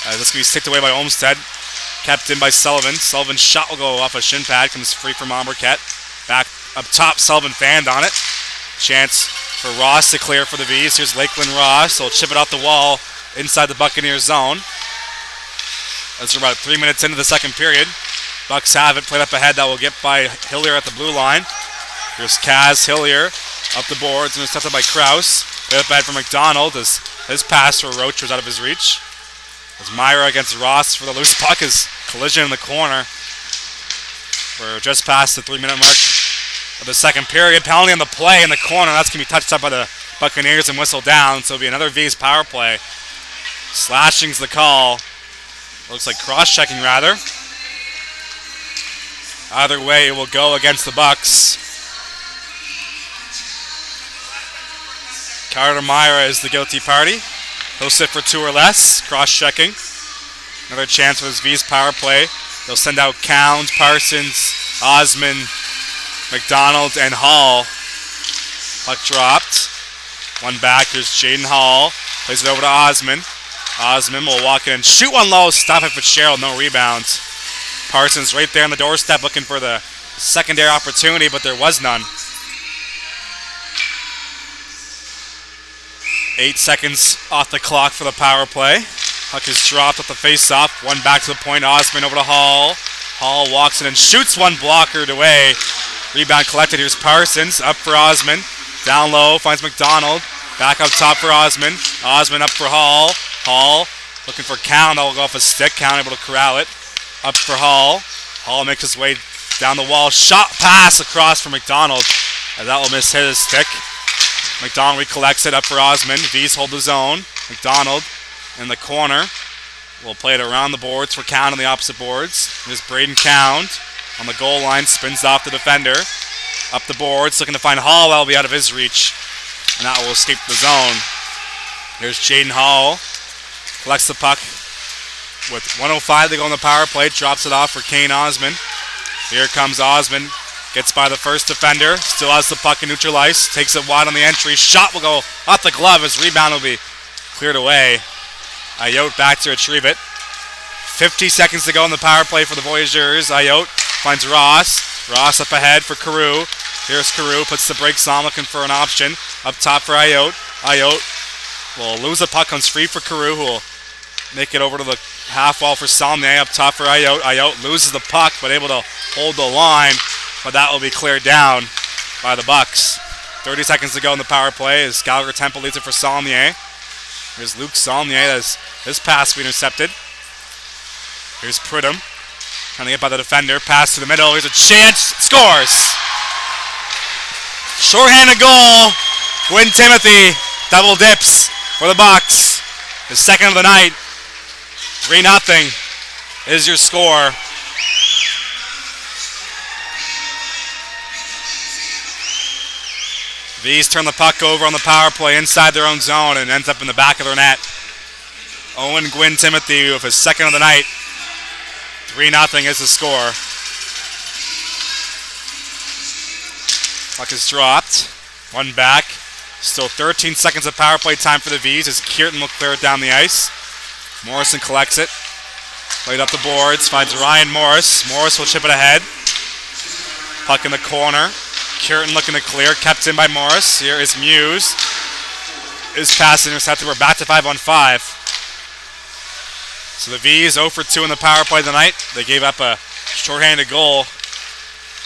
This going to be sticked away by Olmsted. Kept in by Sullivan. Sullivan's shot will go off a shin pad. Comes free from Marquette. Back up top. Sullivan fanned on it. Chance for Ross to clear for the V's. Here's Lakeland Ross. He'll chip it off the wall inside the Buccaneers zone. As we're about 3 minutes into the second period. Bucks have it. Played up ahead. That will get by Hillier at the blue line. Here's Kaz Hillier up the boards. Intercepted by Krause. Played up ahead for McDonald as his pass for Roach was out of his reach. As Myra against Ross for the loose puck. Is collision in the corner. We're just past the 3 minute mark of the second period. Penalty on the play in the corner. That's going to be touched up by the Buccaneers and whistled down. So it'll be another V's power play. Slashing's the call. Looks like cross-checking rather. Either way, it will go against the Bucks. Carter Myra is the guilty party. He'll sit for 2 or less, cross-checking. Another chance for this V's power play. They'll send out Counts, Parsons, Osman, McDonald, and Hall. Puck dropped. One back. Here's Jaden Hall. Plays it over to Osman. Osman will walk in and shoot one low. Stop it, Fitzgerald. No rebound. Parsons right there on the doorstep looking for the secondary opportunity, but there was none. 8 seconds off the clock for the power play. Puck is dropped at the face-off. One back to the point. Osman over to Hall. Hall walks in and shoots one blockered away. Rebound collected. Here's Parsons. Up for Osman. Down low. Finds McDonald. Back up top for Osman. Osman up for Hall. Hall looking for Count. That will go off a stick. Count able to corral it. Up for Hall. Hall makes his way down the wall. Shot pass across for McDonald. And that will miss his stick. McDonald recollects it. Up for Osman. V's hold the zone. McDonald in the corner. We'll play it around the boards for Count on the opposite boards. There's Braden Count on the goal line. Spins off the defender. Up the boards. Looking to find Hall. That will be out of his reach. And that will escape the zone. There's Jaden Hall. Collects the puck. With 1:05 to go on the power play. Drops it off for Kane Osman. Here comes Osman. Gets by the first defender. Still has the puck in neutral ice. Takes it wide on the entry. Shot will go off the glove. His rebound will be cleared away. Ayotte back to retrieve it. 50 seconds to go in the power play for the Voyageurs. Ayotte finds Ross. Ross up ahead for Carew. Here's Carew. Puts the brakes on, looking for an option. Up top for Ayotte. Ayotte will lose the puck. Comes free for Carew, who will make it over to the half wall for Salmier. Up top for Ayotte. Ayotte loses the puck, but able to hold the line. But that will be cleared down by the Bucks. 30 seconds to go in the power play as Gallagher Temple leads it for Salmier. Here's Luke Salmier as his pass will be intercepted. Here's Pridham trying to get by the defender. Pass to the middle. Here's a chance. Scores! Shorthanded goal. Gwyn Timothy double dips for the Bucks. His second of the night. 3-0 is your score. V's turn the puck over on the power play inside their own zone and ends up in the back of their net. Owen Gwyn Timothy with his second of the night. 3-0 is the score. Puck is dropped. One back. Still 13 seconds of power play time for the V's as Kierton will clear it down the ice. Morrison collects it. Played up the boards. Finds Ryan Morris. Morris will chip it ahead. Puck in the corner. Kierton looking to clear, kept in by Morris. Here is Muse. His pass intercepted. We're back to 5-on-5. So the V's 0 for 2 in the power play tonight. They gave up a shorthanded goal,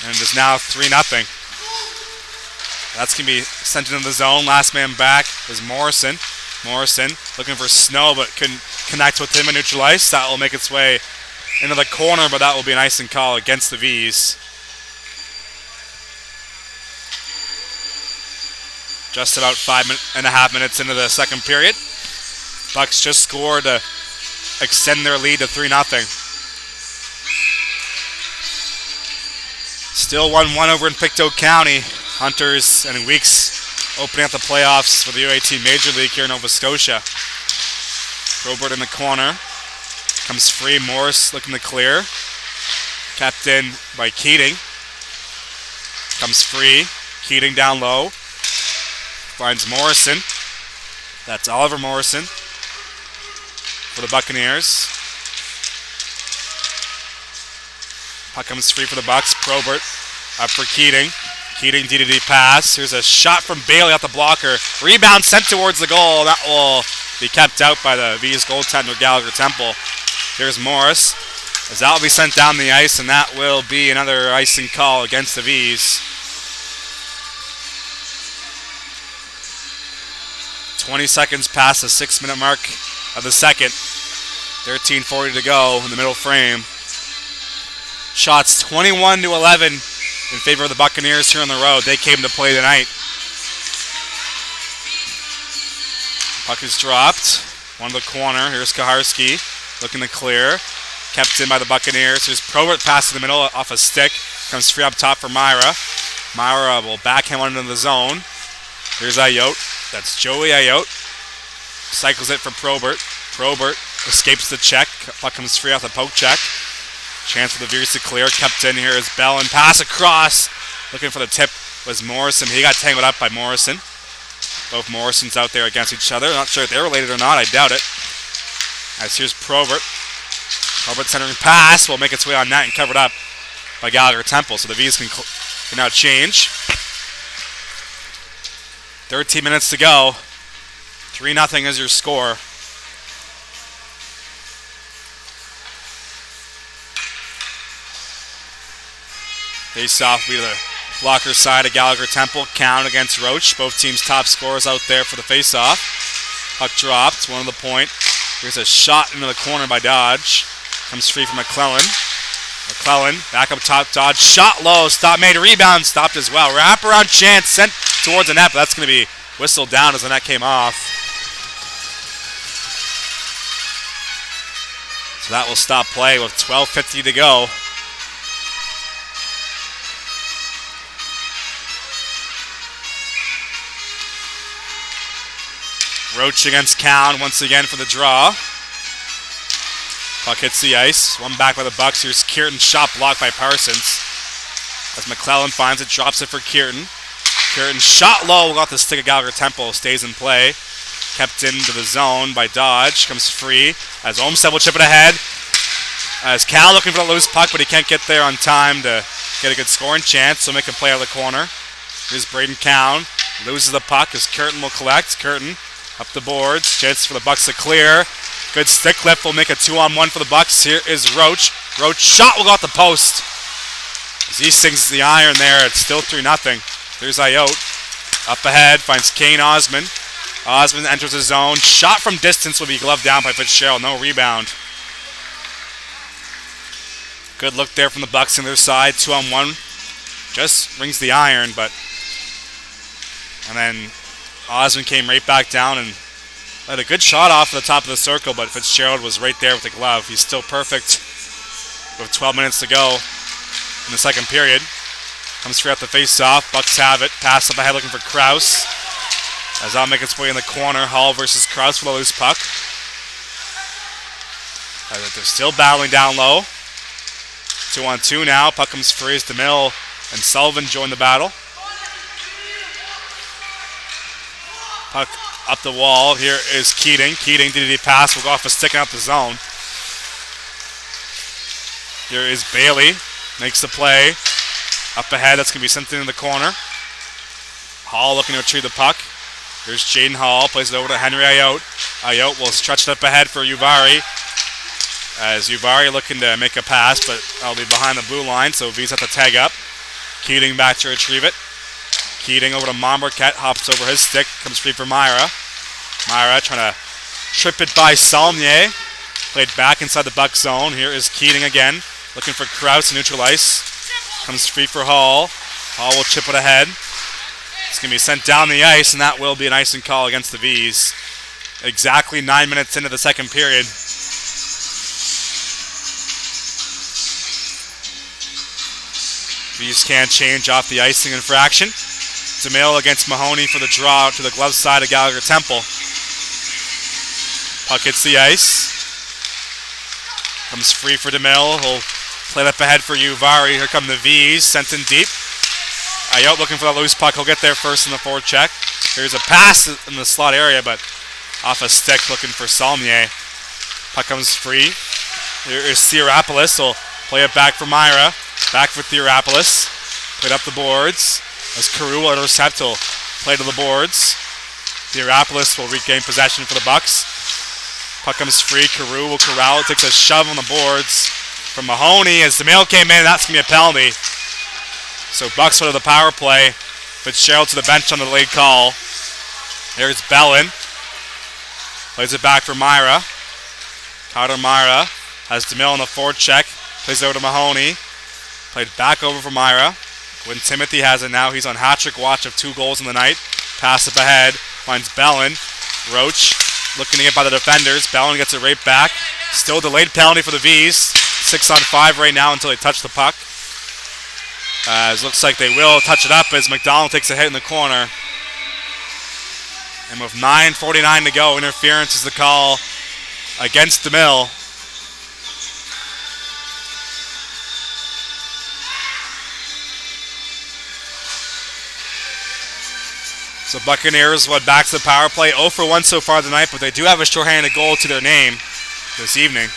and it is now 3-0. That's going to be sent into the zone. Last man back is Morrison. Morrison looking for Snow, but couldn't connect with him in neutral ice. That will make its way into the corner, but that will be an icing call against the V's. Just about 5.5 minutes into the second period. Bucks just scored to extend their lead to 3-0. Still 1-1 over in Pictou County. Hunters and Weeks opening up the playoffs for the U18 Major League here in Nova Scotia. Robert in the corner. Comes free. Morris looking to clear. Kept in by Keating. Comes free. Keating down low. Finds Morrison. That's Oliver Morrison for the Buccaneers. Puck comes free for the Bucks. Probert up for Keating. Keating DDD pass. Here's a shot from Bailey off the blocker. Rebound sent towards the goal. That will be kept out by the V's goaltender Gallagher Temple. Here's Morris. As that will be sent down the ice, and that will be another icing call against the V's. 20 seconds past the 6-minute mark of the second. 13:40 to go in the middle frame. Shots 21-11 in favor of the Buccaneers here on the road. They came to play tonight. Puck is dropped. One to the corner. Here's Kaharski looking to clear. Kept in by the Buccaneers. Here's Probert pass to the middle off a stick. Comes free up top for Myra. Myra will backhand one into the zone. Here's Ayotte. That's Joey Ayotte. cycles it for Probert. Probert escapes the check. Puck comes free off the poke check. Chance for the Veers to clear. Kept in here is Bellin. Pass across. Looking for the tip was Morrison. He got tangled up by Morrison. Both Morrisons out there against each other. Not sure if they're related or not. I doubt it. As here's Probert. Probert centering pass will make its way on net and covered up by Gallagher Temple. So the V's can now change. 13 minutes to go. 3-0 is your score. Face off will be the blocker side of Gallagher Temple. Count against Roach. Both teams' top scorers out there for the face-off. Puck dropped. One on the point. Here's a shot into the corner by Dodge. Comes free from McClellan. McClellan back up top. Dodge shot low. Stop made. Rebound stopped as well. Wraparound chance sent towards the net, but that's going to be whistled down as the net came off. So that will stop play with 12:50 to go. Roach against Cowan once again for the draw. Puck hits the ice. One back by the Bucks. Here's Kierton. Shot blocked by Parsons. As McClellan finds it, drops it for Kierton. Kierton shot low. Got the stick of Gallagher Temple. Stays in play. Kept into the zone by Dodge. Comes free. As Olmstead will chip it ahead. As Cal looking for the loose puck, but he can't get there on time to get a good scoring chance. So make a play out of the corner. Here's Braden Cowan. Loses the puck as Kierton will collect. Kierton up the boards. Chance for the Bucks to clear. Good stick lift will make a 2-on-1 for the Bucks. Here is Roach. Roach shot will go off the post. As he sings the iron there, it's still 3-0. There's Ayotte. Up ahead, finds Kane Osmond. Osmond enters the zone. Shot from distance will be gloved down by Fitzgerald. No rebound. Good look there from the Bucks on their side. 2-on-1. Just rings the iron, but... And then Osmond came right back down and let a good shot off the top of the circle, but Fitzgerald was right there with the glove. He's still perfect with 12 minutes to go in the second period. Comes free out the face-off. Bucks have it. Pass up ahead looking for Krause. As that'll make its way in the corner. Hall versus Krause for the loose puck. They're still battling down low. 2-on-2 now. Puck comes free as DeMille and Sullivan join the battle. Puck up the wall. Here is Keating. Keating, did he pass? Will go off a stick out the zone. Here is Bailey. Makes the play. Up ahead, that's going to be sent into the corner. Hall looking to retrieve the puck. Here's Jaden Hall. Plays it over to Henry Ayotte. Ayotte will stretch it up ahead for Uvari. As Uvari looking to make a pass, but that'll be behind the blue line, so V's have to tag up. Keating back to retrieve it. Keating over to Monberquette, hops over his stick, comes free for Myra. Myra trying to trip it by Saulnier. Played back inside the Buck zone. Here is Keating again, looking for Krause to neutral ice. Comes free for Hall. Hall will chip it ahead. It's going to be sent down the ice, and that will be an icing call against the V's. Exactly 9 minutes into the second period. V's can't change off the icing infraction. DeMille against Mahoney for the draw to the glove side of Gallagher Temple. Puck hits the ice. Comes free for DeMille. He'll play it up ahead for Uvari. Here come the V's. Sent in deep. Ayotte looking for the loose puck. He'll get there first in the forward check. Here's a pass in the slot area, but off a stick looking for Saulnier. Puck comes free. Here is Theoropoulos. He'll play it back for Myra. Back for Theoropoulos. Played up the boards. As Carew will intercept, he'll play to the boards. Theoropoulos will regain possession for the Bucks. Puck comes free. Carew will corral it. Takes a shove on the boards from Mahoney. As DeMille came in, that's going to be a penalty. So Bucks go to the power play. Fitzgerald to the bench on the delayed call. There's Bellin. Plays it back for Myra. Carter Myra has DeMille on the forward check. Plays it over to Mahoney. Played back over for Myra. When Timothy has it now, he's on hat-trick watch of 2 goals in the night. Pass up ahead. Finds Bellin. Roach looking to get by the defenders. Bellin gets it right back. Still delayed penalty for the V's. 6-on-5 right now until they touch the puck. It looks like they will touch it up as McDonald takes a hit in the corner. And with 9:49 to go, interference is the call against DeMille. So Buccaneers went back to the power play. 0 for 1 so far tonight, but they do have a shorthanded goal to their name this evening.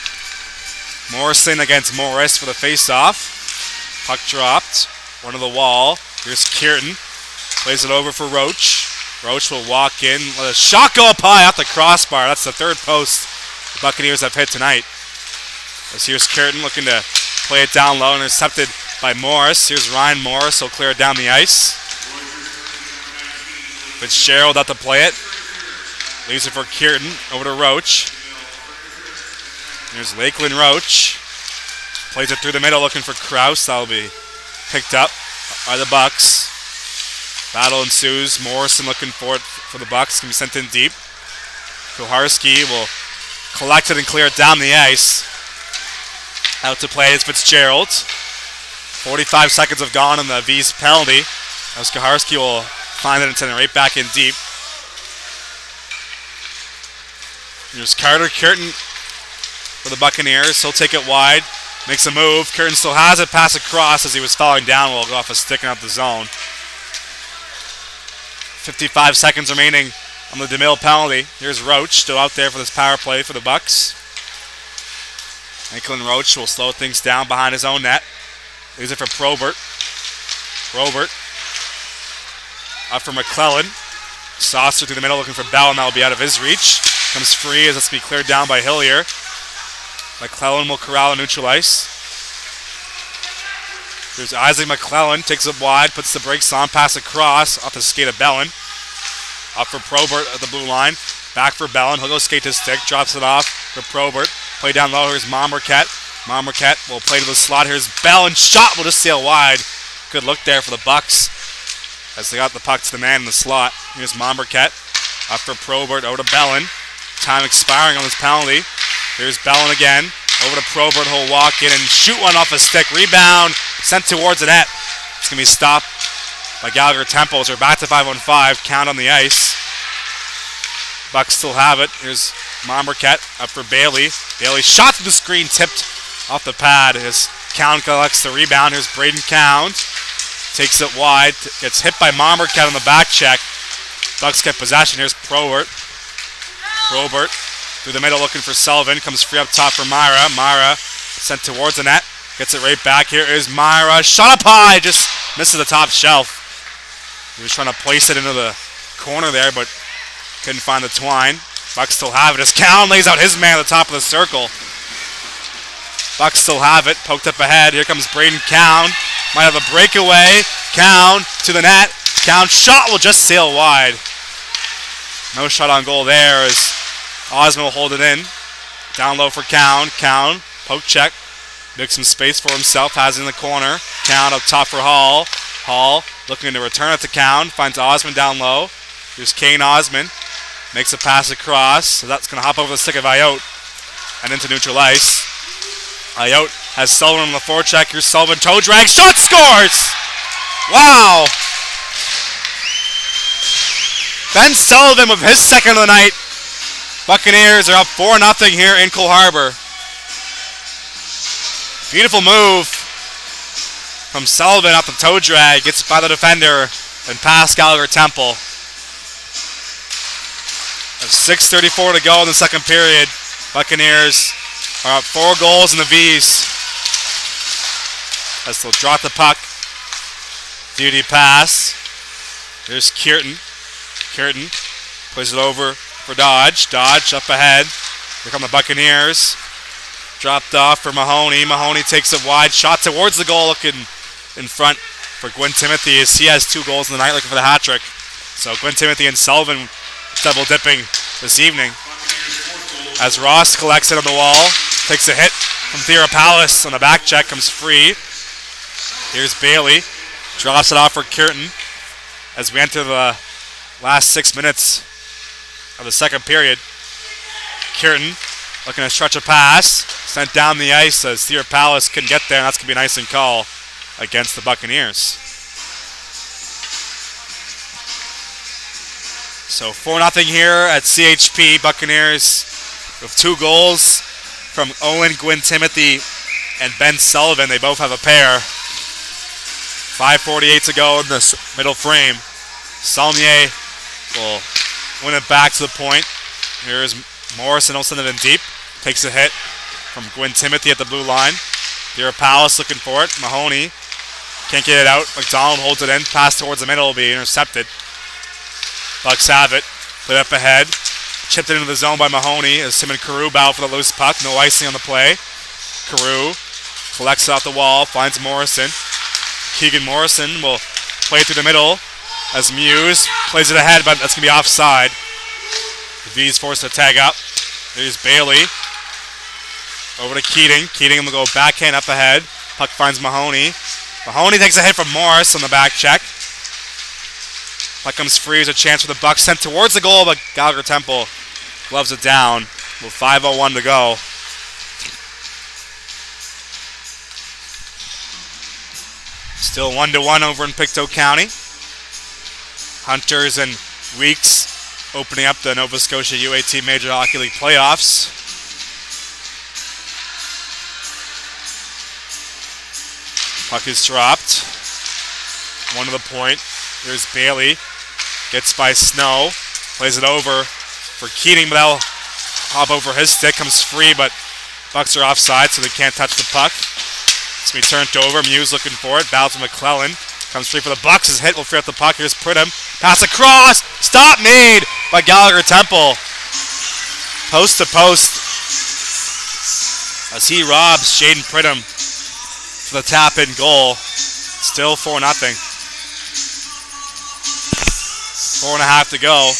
Morrison against Morris for the face-off. Puck dropped. One to the wall. Here's Kierton. Plays it over for Roach. Roach will walk in. Let a shot go up high off the crossbar. That's the third post the Buccaneers have hit tonight. As here's Kierton looking to play it down low, intercepted by Morris. Here's Ryan Morris. He'll clear it down the ice. Fitzgerald out to play it. Leaves it for Kierton. Over to Roach. Here's Lakeland Roach. Plays it through the middle looking for Krause. That'll be picked up by the Bucks. Battle ensues. Morrison looking for it for the Bucks. Can be sent in deep. Koharski will collect it and clear it down the ice. Out to play is Fitzgerald. 45 seconds have gone on the V's penalty. As Koharski will find it and send it right back in deep. Here's Carter Kierton for the Buccaneers. He'll take it wide. Makes a move. Kierton still has it. Pass across as he was falling down. Will go off a stick and out the zone. 55 seconds remaining on the DeMille penalty. Here's Roach still out there for this power play for the Bucks. Lakeland Roach will slow things down behind his own net. Leaves it for Probert. Probert. Up for McClellan. Saucer through the middle looking for Bell, and that'll be out of his reach. Comes free as that's to be cleared down by Hillier. McClellan will corral and neutral ice. There's Isaac McClellan. Takes it wide, puts the brakes on, pass across off the skate of Bellin. Up for Probert at the blue line. Back for Bellin. He'll go skate to stick. Drops it off for Probert. Play down low. Here's Marquette. Marquette will play to the slot. Here's Bellin. Shot will just sail wide. Good look there for the Bucks as they got the puck to the man in the slot. Here's Marquette. Up for Probert. Over to Bellin. Time expiring on this penalty. Here's Bellin again. Over to Probert. He'll walk in and shoot one off a stick. Rebound. Sent towards the net. It's going to be stopped by Gallagher Temple. They're back to 5-on-5. Count on the ice. Bucks still have it. Here's Marquette up for Bailey. Bailey shot through the screen, tipped off the pad. As Count collects the rebound. Here's Braden Count. Takes it wide. Gets hit by Marquette on the back check. Bucks get possession. Here's Probert. Probert through the middle looking for Sullivan. Comes free up top for Myra. Myra sent towards the net. Gets it right back. Here is Myra. Shot up high. Just misses the top shelf. He was trying to place it into the corner there, but couldn't find the twine. Bucks still have it as Cowan lays out his man at the top of the circle. Bucks still have it. Poked up ahead. Here comes Braden Cowan. Might have a breakaway. Cowan to the net. Cowan shot will just sail wide. No shot on goal there as Osmond will hold it in. Down low for Cowan. Cowan. Poke check. Makes some space for himself. Has it in the corner. Cowan up top for Hall. Hall looking to return it to Cowan. Finds Osmond down low. Here's Kane Osmond. Makes a pass across. So that's going to hop over the stick of Ayotte and into neutral ice. Ayotte has Sullivan on the forecheck. Here's Sullivan. Toe drag. Shot scores! Wow! Ben Sullivan with his second of the night. Buccaneers are up 4-0 here in Cole Harbor. Beautiful move from Sullivan off the toe drag. Gets by the defender and past Gallagher Temple. 6:34 to go in the second period. Buccaneers are up 4 goals in the V's. As they'll drop the puck. Duty pass. There's Kierton. Kierton plays it over for Dodge. Dodge up ahead. Here come the Buccaneers. Dropped off for Mahoney. Mahoney takes it wide. Shot towards the goal, looking in front for Gwyn Timothy as he has 2 goals in the night, looking for the hat trick. So Gwyn Timothy and Sullivan double dipping this evening. As Ross collects it on the wall, takes a hit from Thera Palace on the back check, comes free. Here's Bailey. Drops it off for Kierton as we enter the last 6 minutes of the second period. Kierton looking to stretch a pass. Sent down the ice as Thera Palace couldn't get there, and that's going to be an icing call against the Buccaneers. So 4-0 here at CHP. Buccaneers with 2 goals from Owen Gwynn Timothy and Ben Sullivan. They both have a pair. 5:48 to go in this middle frame. Saulnier will win it back to the point. Here's Morrison, will send it in deep. Takes a hit from Gwynn Timothy at the blue line. Dear Palace looking for it. Mahoney can't get it out. McDonald holds it in. Pass towards the middle will be intercepted. Bucks have it. Put up ahead. Chipped it into the zone by Mahoney as Tim and Carew battle for the loose puck. No icing on the play. Carew collects it off the wall. Finds Morrison. Keegan Morrison will play it through the middle as Muse plays it ahead, but that's going to be offside. The V's forced to tag up. There's Bailey. Over to Keating. Keating will go backhand up ahead. Puck finds Mahoney. Mahoney takes a hit from Morris on the back check. Puck comes free. There's a chance for the Bucks. Sent towards the goal, but Gallagher Temple gloves it down with 5:01 to go. Still 1-1 over in Pictou County. Hunters and Weeks opening up the Nova Scotia U18 Major Hockey League playoffs. Puck is dropped. One to the point. There's Bailey. Gets by Snow. Plays it over for Keating, but that'll hop over his stick. Comes free, but Bucks are offside, so they can't touch the puck. It's going to be turned over. Muse looking for it. Bounce to McClellan. Comes free for the Bucks. His hit will free up the puck. Here's Pridham. Pass across. Stop made by Gallagher Temple. Post to post. As he robs Shaden Pridham for the tap-in goal. Still 4-0. 4.5 to go.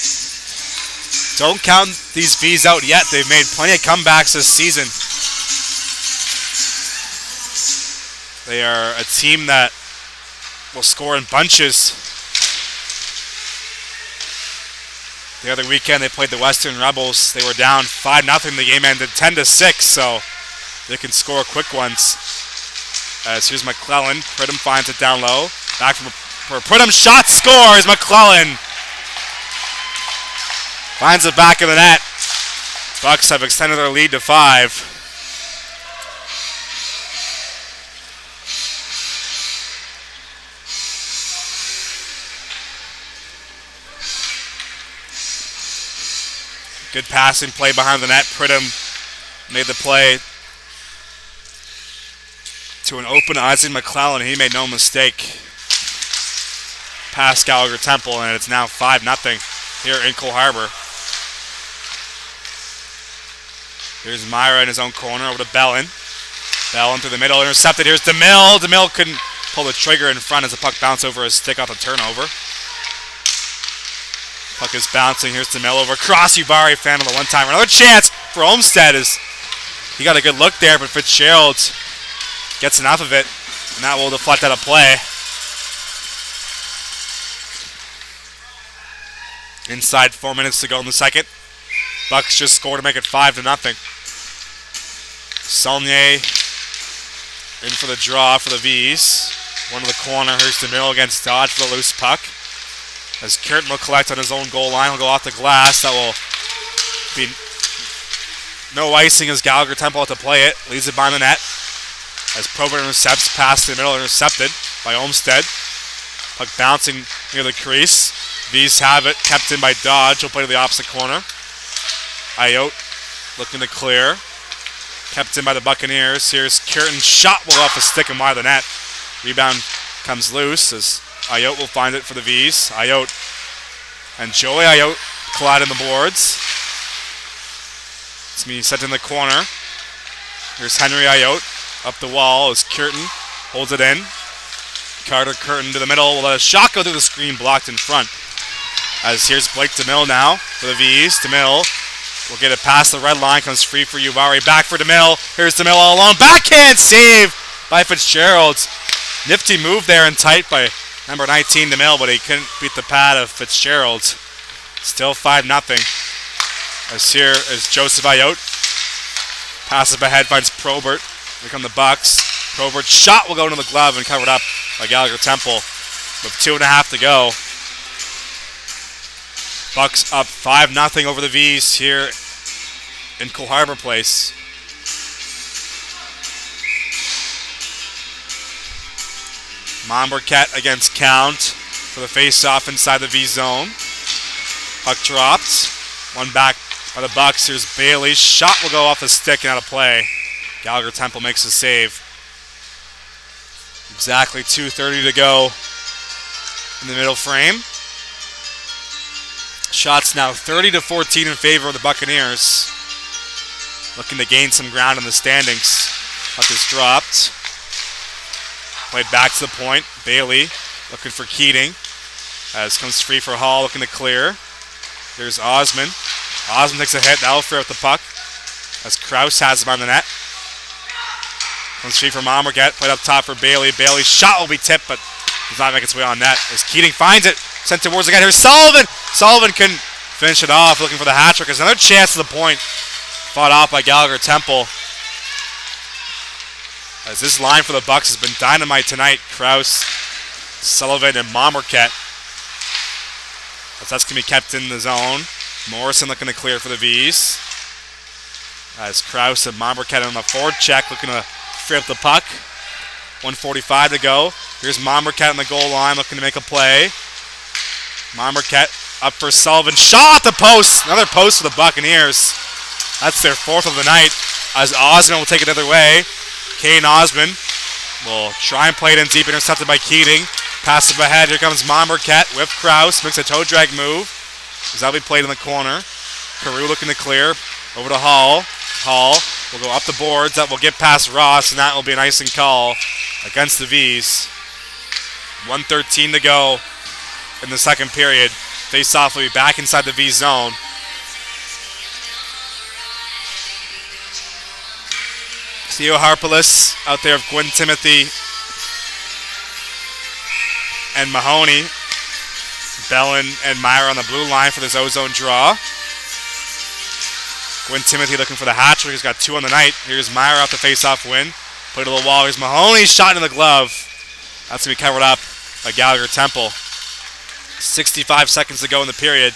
Don't count these V's out yet. They've made plenty of comebacks this season. They are a team that will score in bunches. The other weekend they played the Western Rebels. They were down 5-0. The game ended 10-6, so they can score quick ones. As here's McClellan. Pridham finds it down low. Back for Pridham. Shot scores. McClellan finds it back in the net. Bucks have extended their lead to 5. Good passing play behind the net. Pridham made the play to an open Isaac McClellan. He made no mistake. Past Gallagher Temple, and it's now 5-0 here in Cole Harbour. Here's Myra in his own corner over to Bellin. Bellin through the middle, intercepted. Here's DeMille. DeMille couldn't pull the trigger in front as the puck bounced over his stick off the turnover. Puck is bouncing. Here's DeMille over across. Uvari fan on the one-timer. Another chance for Olmsted. He got a good look there, but Fitzgerald gets enough of it, and that will deflect out of play. Inside 4 minutes to go in the second. Bucks just scored to make it 5-0. Saulnier in for the draw for the V's. One to the corner. Here's DeMille against Dodge for the loose puck. As Curtin will collect on his own goal line, he'll go off the glass. That will be no icing as Gallagher Temple had to play it. Leaves it behind the net. As Probert intercepts, pass to the middle, intercepted by Olmsted. Puck bouncing near the crease. V's have it, kept in by Dodge. He'll play to the opposite corner. Ayotte looking to clear. Kept in by the Buccaneers. Here's Curtin's shot will go off the stick and wide of the net. Rebound comes loose as Ayotte will find it for the V's. Ayotte and Joey Ayotte collide on the boards. It's me sent in the corner. Here's Henry Ayotte up the wall as Curtin holds it in. Carter Curtin to the middle. Will let a shot go through the screen blocked in front. As here's Blake DeMille now for the V's. DeMille will get it past the red line. Comes free for Uvari. Back for DeMille. Here's DeMille all alone. Backhand save by Fitzgerald. Nifty move there and tight by number 19 DeMille, but he couldn't beat the pad of Fitzgerald. Still 5-0. As here is Joseph Ayotte. Passes up ahead, finds Probert. Here come the Bucks. Probert's shot will go into the glove and covered up by Gallagher Temple with 2.5 to go. Bucks up 5-0 over the V's here in Cole Harbor Place. Marquette against Count for the face-off inside the V zone. Puck dropped. One back by the Bucks. Here's Bailey. Shot will go off the stick and out of play. Gallagher Temple makes a save. Exactly 2:30 to go in the middle frame. Shots now 30-14 in favor of the Buccaneers. Looking to gain some ground in the standings. Puck is dropped. Played back to the point. Bailey looking for Keating. As comes free for Hall, looking to clear. There's Osman. Osman takes a hit. That'll free up the puck. As Krause has him on the net. Comes free for Marquette. Played up top for Bailey. Bailey's shot will be tipped, but does not make its way on net. As Keating finds it. Sent towards the guy. Here's Sullivan. Sullivan couldn't finish it off. Looking for the hat trick. There's another chance to the point. Fought off by Gallagher Temple. As this line for the Bucks has been dynamite tonight. Krause, Sullivan, and Marquette. As that's going to be kept in the zone. Morrison looking to clear for the V's. As Krause and Marquette on the forward check, looking to free up the puck. 1:45 to go. Here's Marquette on the goal line, looking to make a play. Marquette up for Sullivan. Shot at the post. Another post for the Buccaneers. That's their fourth of the night. As Osman will take it the other way. Kane Osman will try and play it in deep, intercepted by Keating. Pass it ahead. Here comes Marquette with Krause. Makes a toe drag move. As that'll be played in the corner. Carew looking to clear. Over to Hall. Hall will go up the boards. That will get past Ross, and that will be an icing call against the V's. 1:13 to go in the second period. Face-off will be back inside the V zone. Theo Harpoulos out there with Gwyn Timothy and Mahoney. Bellin and Meyer on the blue line for this ozone draw. Gwyn Timothy looking for the hat trick. He's got 2 on the night. Here's Meyer off the face-off win. Put it to the wall. Here's Mahoney. Shot in the glove. That's going to be covered up by Gallagher Temple. 65 seconds to go in the period.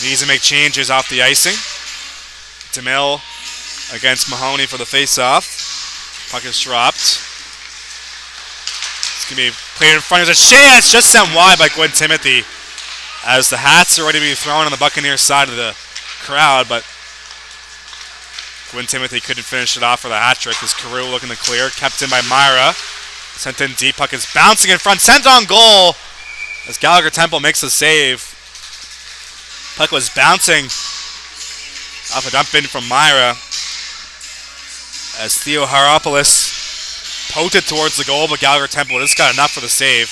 Needs to make changes off the icing. DeMille against Mahoney for the face-off. Puck is dropped. It's going to be played in front. There's a chance just sent wide by Gwyn Timothy as the hats are ready to be thrown on the Buccaneers side of the crowd, but Gwyn Timothy couldn't finish it off for the hat trick. As Carew looking to clear. Kept in by Myra. Sent in deep. Puck is bouncing in front. Sent on goal as Gallagher Temple makes a save. Puck was bouncing off a dump in from Myra as Theo Haropoulos poked it towards the goal, but Gallagher Temple just got enough for the save.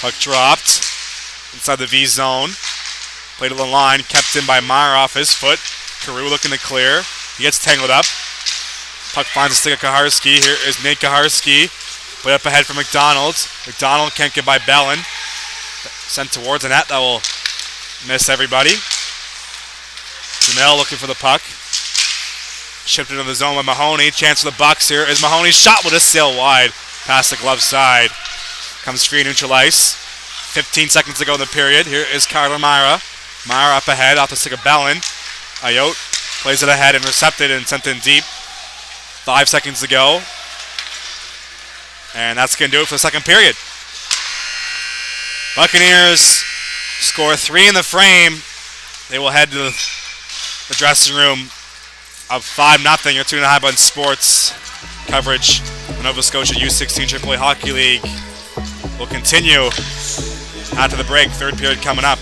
Puck dropped inside the V zone. Played to the line, kept in by Myra off his foot. Carew looking to clear. He gets tangled up. Puck finds a stick of Kaharski. Here is Nate Kaharski. Played up ahead for McDonald. McDonald can't get by Bellin. Sent towards the net. That will miss everybody. Janelle looking for the puck. Shipped into the zone by Mahoney. Chance for the Bucks here. Is Mahoney's shot will just sail wide past the glove side. Comes free neutral ice. 15 seconds to go in the period. Here is Carter Myra. Myra up ahead off the stick of Bellin. Ayotte plays it ahead, intercepted and sent in deep. 5 seconds to go. And that's going to do it for the second period. Buccaneers score 3 in the frame. They will head to the dressing room up 5-0. You're tuning to High Button Sports coverage. The Nova Scotia U16 AAA Hockey League will continue after the break. Third period coming up.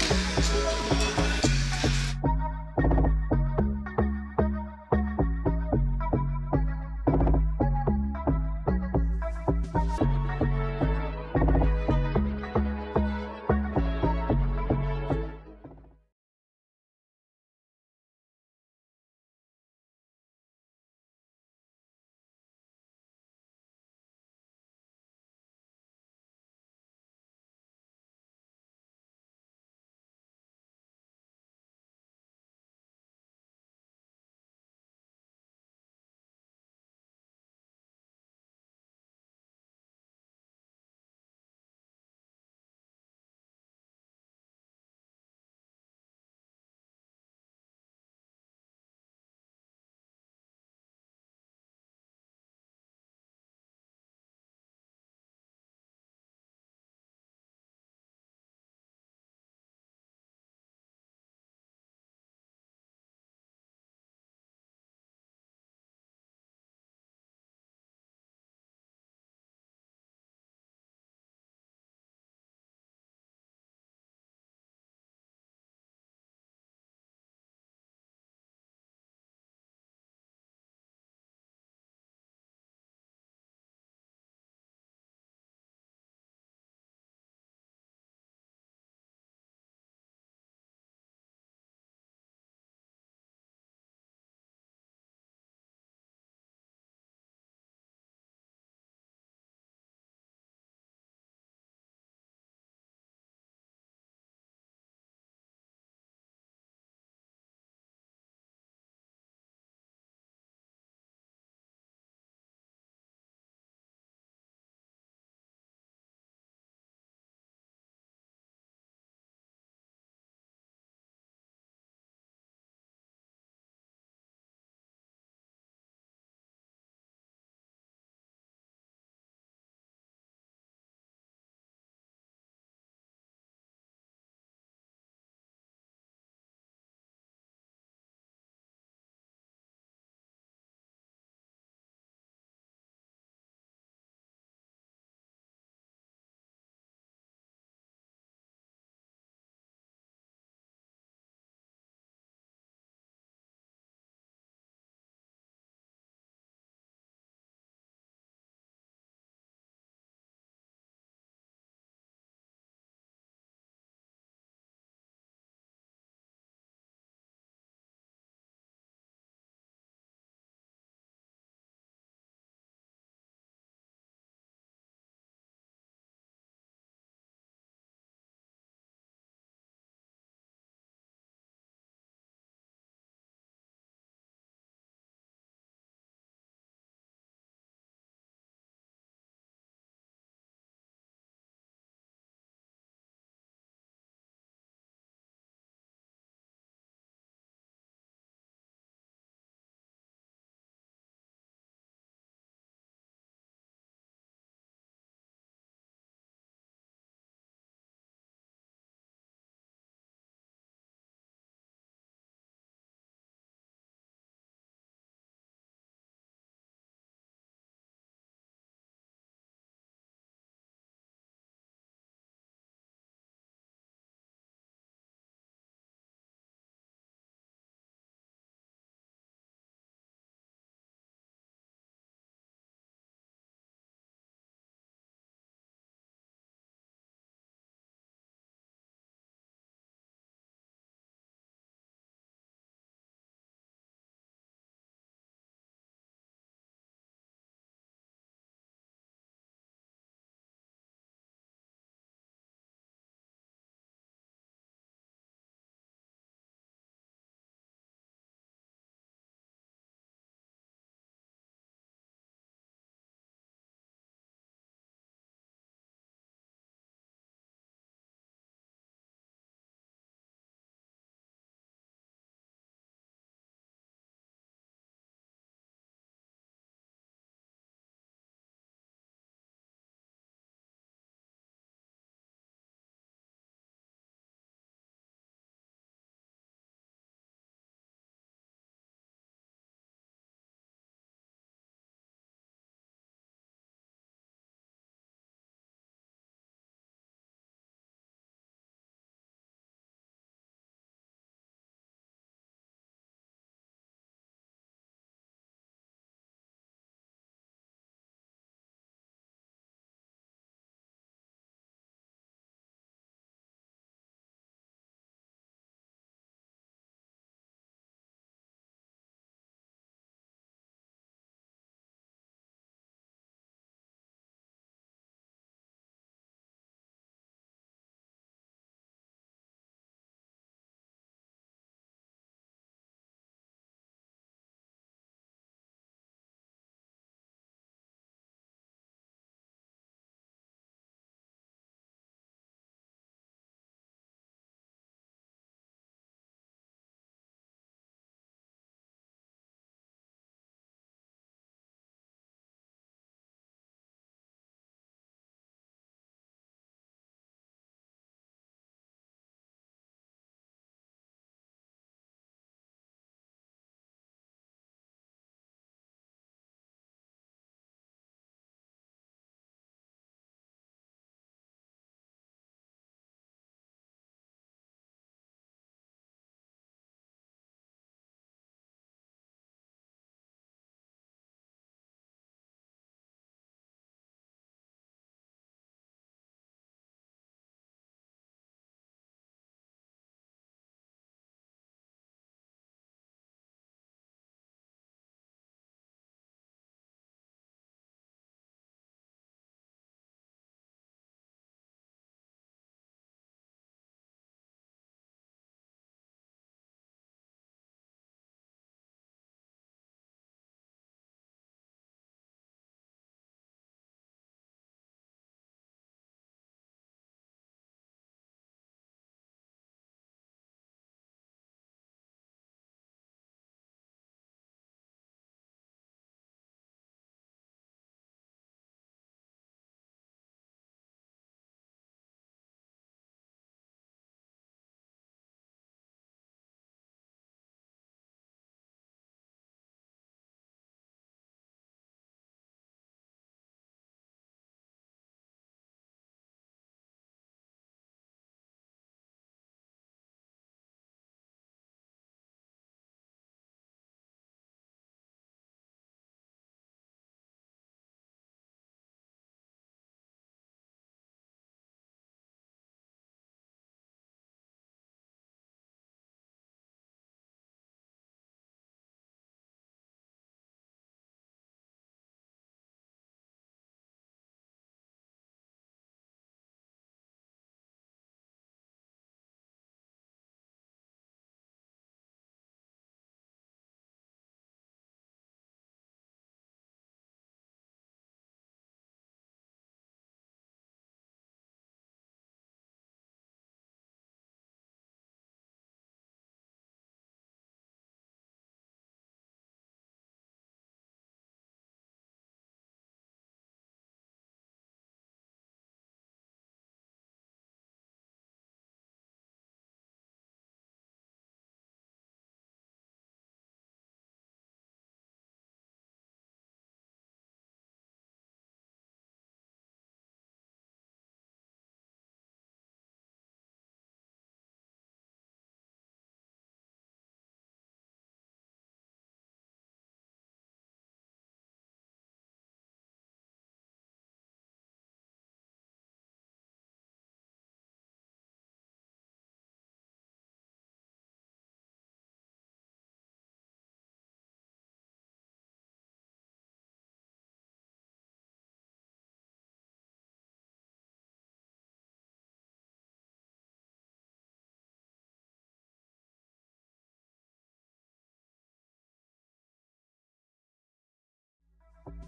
Welcome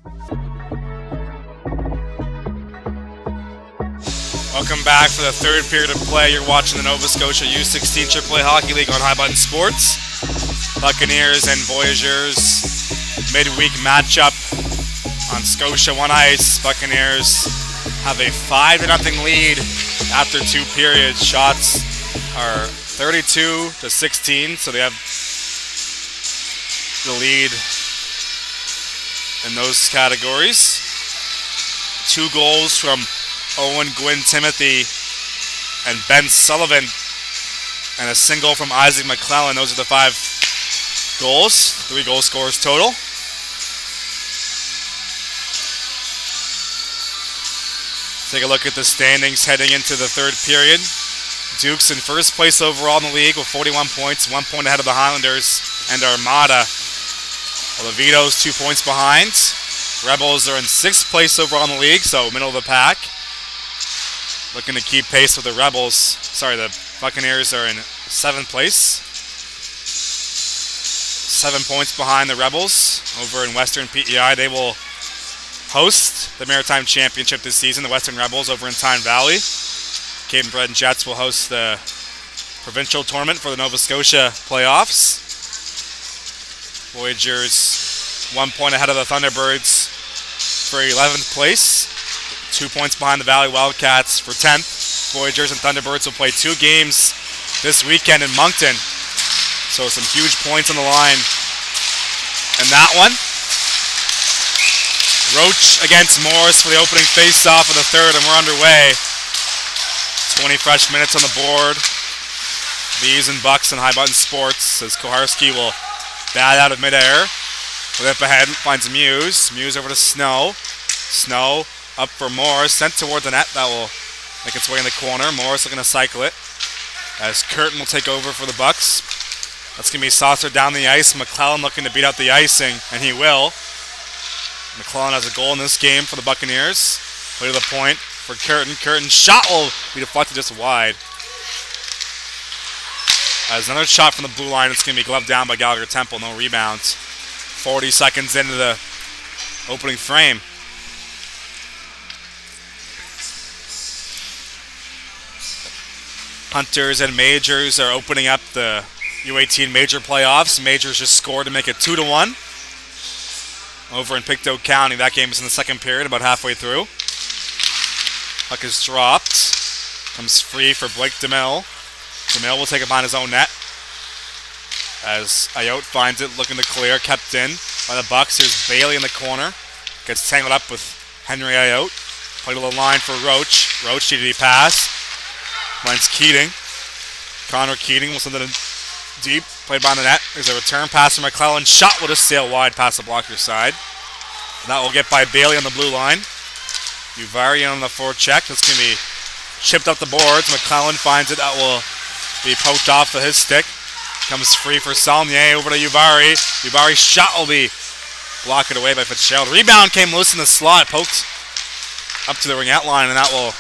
back for the third period of play. You're watching the Nova Scotia U16 AAA Hockey League on High Button Sports. Buccaneers and Voyageurs midweek matchup on Scotia One ice. Buccaneers have a 5-0 lead after 2 periods. Shots are 32-16, so they have the lead in those categories. 2 goals from Owen Gwynn Timothy and Ben Sullivan, and a single from Isaac McClellan. Those are the 5 goals, 3 goal scorers total. Take a look at the standings heading into the third period. Duke's in first place overall in the league with 41 points, 1 point ahead of the Highlanders and Armada. While the Vito's 2 points behind. Rebels are in 6th place overall in the league, so middle of the pack. Looking to keep pace with the Rebels. Sorry, the Buccaneers are in 7th place. 7 points behind the Rebels over in Western PEI. They will host the Maritime Championship this season, the Western Rebels over in Tyne Valley. Cape Breton Jets will host the provincial tournament for the Nova Scotia playoffs. Voyageurs 1 point ahead of the Thunderbirds for 11th place. 2 points behind the Valley Wildcats for 10th. Voyageurs and Thunderbirds will play 2 games this weekend in Moncton. So some huge points on the line. And that one, Roach against Morris for the opening face-off of the third, and we're underway. 20 fresh minutes on the board. V's and Bucks and High Button Sports as Koharski will bat out of midair. Flip ahead, finds Muse. Muse over to Snow. Snow up for Morris, sent toward the net. That will make its way in the corner. Morris looking to cycle it as Curtin will take over for the Bucks. That's going to be saucered down the ice. McClellan looking to beat out the icing, and he will. McClellan has a goal in this game for the Buccaneers. Play to the point for Curtin. Curtin's shot will be deflected just wide. As another shot from the blue line, it's going to be gloved down by Gallagher Temple. No rebound. 40 seconds into the opening frame. Hunters and Majors are opening up the U18 Major playoffs. Majors just scored to make it 2-1 over in Pictou County. That game is in the second period, about halfway through. Puck is dropped. Comes free for Blake DeMille. DeMille will take it behind his own net as Ayotte finds it, looking to clear. Kept in by the Bucks. Here's Bailey in the corner. Gets tangled up with Henry Ayotte. Play to the line for Roach. Roach, TD pass. Finds Keating. Connor Keating will send it in deep. Played behind the net. There's a return pass from McClellan. Shot will just sail wide past the blocker side. And that will get by Bailey on the blue line. Uvari on the forecheck. That's going to be chipped up the boards. McClellan finds it. That will be poked off of his stick. Comes free for Saulnier over to Uvari. Uvari's shot will be blocked away by Fitzgerald. Rebound came loose in the slot. Poked up to the ringette line, and that will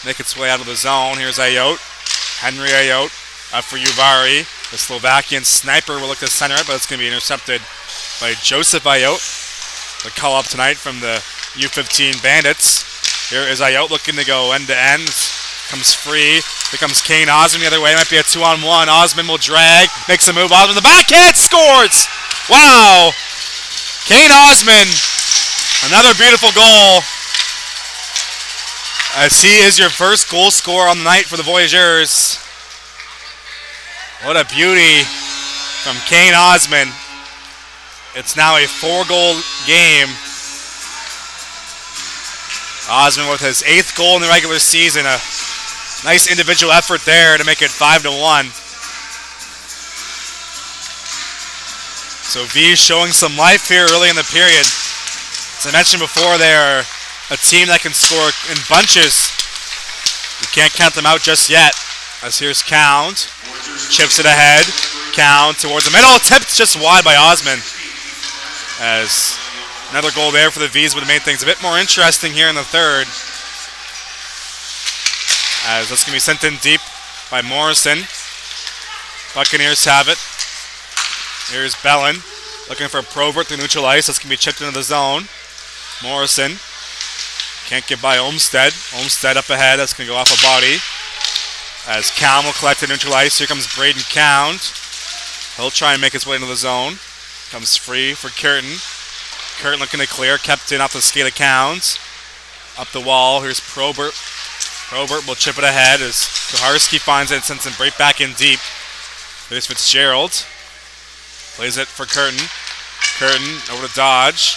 make its way out of the zone. Here's Ayotte. Henry Ayotte up for Uvari. The Slovakian sniper will look to center it, but it's going to be intercepted by Joseph Ayotte. The call up tonight from the U15 Bandits. Here is Ayotte looking to go end to end. Comes free. Here comes Kane Osmond the other way. Might be a 2-on-1. Osmond will drag. Makes a move. Osmond the backhand scores! Wow! Kane Osmond. Another beautiful goal. As he is your first goal scorer on the night for the Voyageurs. What a beauty from Kane Osmond. It's now a 4-goal game. Osmond with his 8th goal in the regular season. A nice individual effort there to make it 5-1. So V showing some life here early in the period. As I mentioned before, they're a team that can score in bunches. You can't count them out just yet. As here's Count. Chips it ahead. Count towards the middle. Tipped just wide by Osmond. As another goal there for the V's would have made things a bit more interesting here in the third. As that's going to be sent in deep by Morrison. Buccaneers have it. Here's Bellin looking for Probert through neutral ice. That's going to be chipped into the zone. Morrison can't get by Olmstead. Olmstead up ahead. That's going to go off a body. As Cowan will collect and neutral ice. Here comes Braden Cowan. He'll try and make his way into the zone. Comes free for Curtin. Curtin looking to clear. Kept in off the skate of Cowns. Up the wall. Here's Probert. Probert will chip it ahead as Koharski finds it and sends him right back in deep. There's Fitzgerald. Plays it for Curtin. Curtin over to Dodge.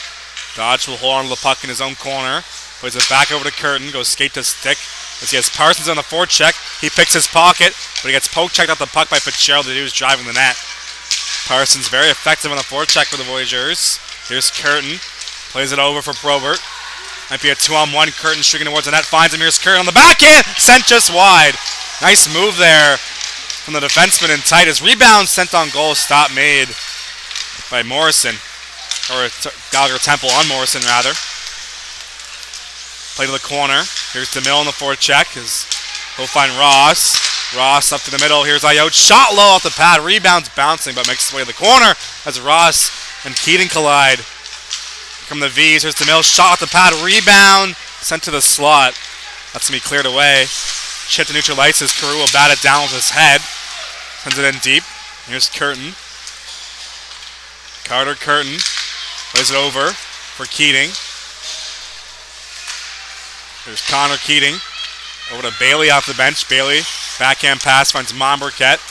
Dodge will hold on to the puck in his own corner. Plays it back over to Curtin. Goes skate to stick. As he has Parsons on the forecheck. He picks his pocket, but he gets poke checked off the puck by Fitzgerald. The dude who's driving the net. Parsons very effective on the forecheck for the Voyageurs. Here's Curtin. Plays it over for Probert. Might be a 2-on-1. Curtin streaking towards the net. Finds him. Here's Curtin on the backhand. Sent just wide. Nice move there from the defenseman in tight. His rebound sent on goal. Stop made by Morrison. Or Gallagher Temple on Morrison, rather. Play to the corner. Here's DeMille on the forecheck. He'll find Ross. Ross up to the middle. Here's Ayotte. Shot low off the pad. Rebounds bouncing, but makes his way to the corner as Ross and Keating collide. From the V's, here's DeMille. Shot off the pad. Rebound. Sent to the slot. That's going to be cleared away. Chip to neutral ice as Carew will bat it down with his head. Sends it in deep. Here's Curtin. Carter Curtin. Plays it over for Keating. There's Connor Keating. Over to Bailey off the bench. Bailey, backhand pass, finds Monberquette.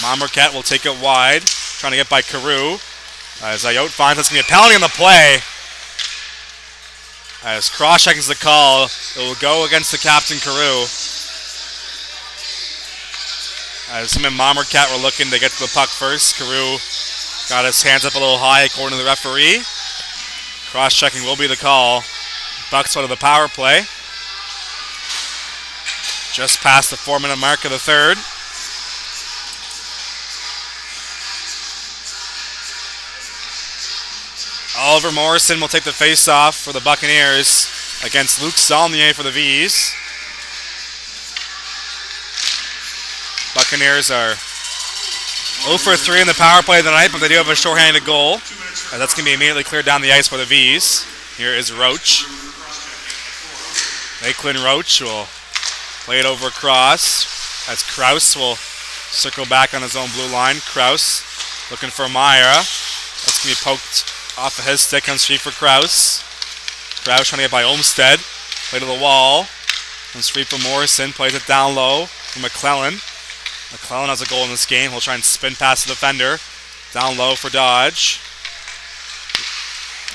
Monberquette will take it wide. Trying to get by Carew. As Ayotte finds that's going to be a penalty on the play. As cross-checking is the call, it will go against the captain, Carew. As him and Monberquette were looking to get to the puck first. Carew got his hands up a little high according to the referee. Cross-checking will be the call. Bucks out of the power play. Just past the 4-minute mark of the third. Oliver Morrison will take the face-off for the Buccaneers against Luke Saulnier for the V's. Buccaneers are 0 for 3 in the power play tonight, but they do have a shorthanded goal. And that's going to be immediately cleared down the ice for the V's. Here is Roach. Lakeland Roach will play it over across as Krause will circle back on his own blue line. Krause looking for Myra. That's going to be poked off of his stick. Comes free for Krause. Krause trying to get by Olmstead. Play to the wall. Comes free for Morrison. Plays it down low for McClellan. McClellan has a goal in this game. He'll try and spin past the defender. Down low for Dodge.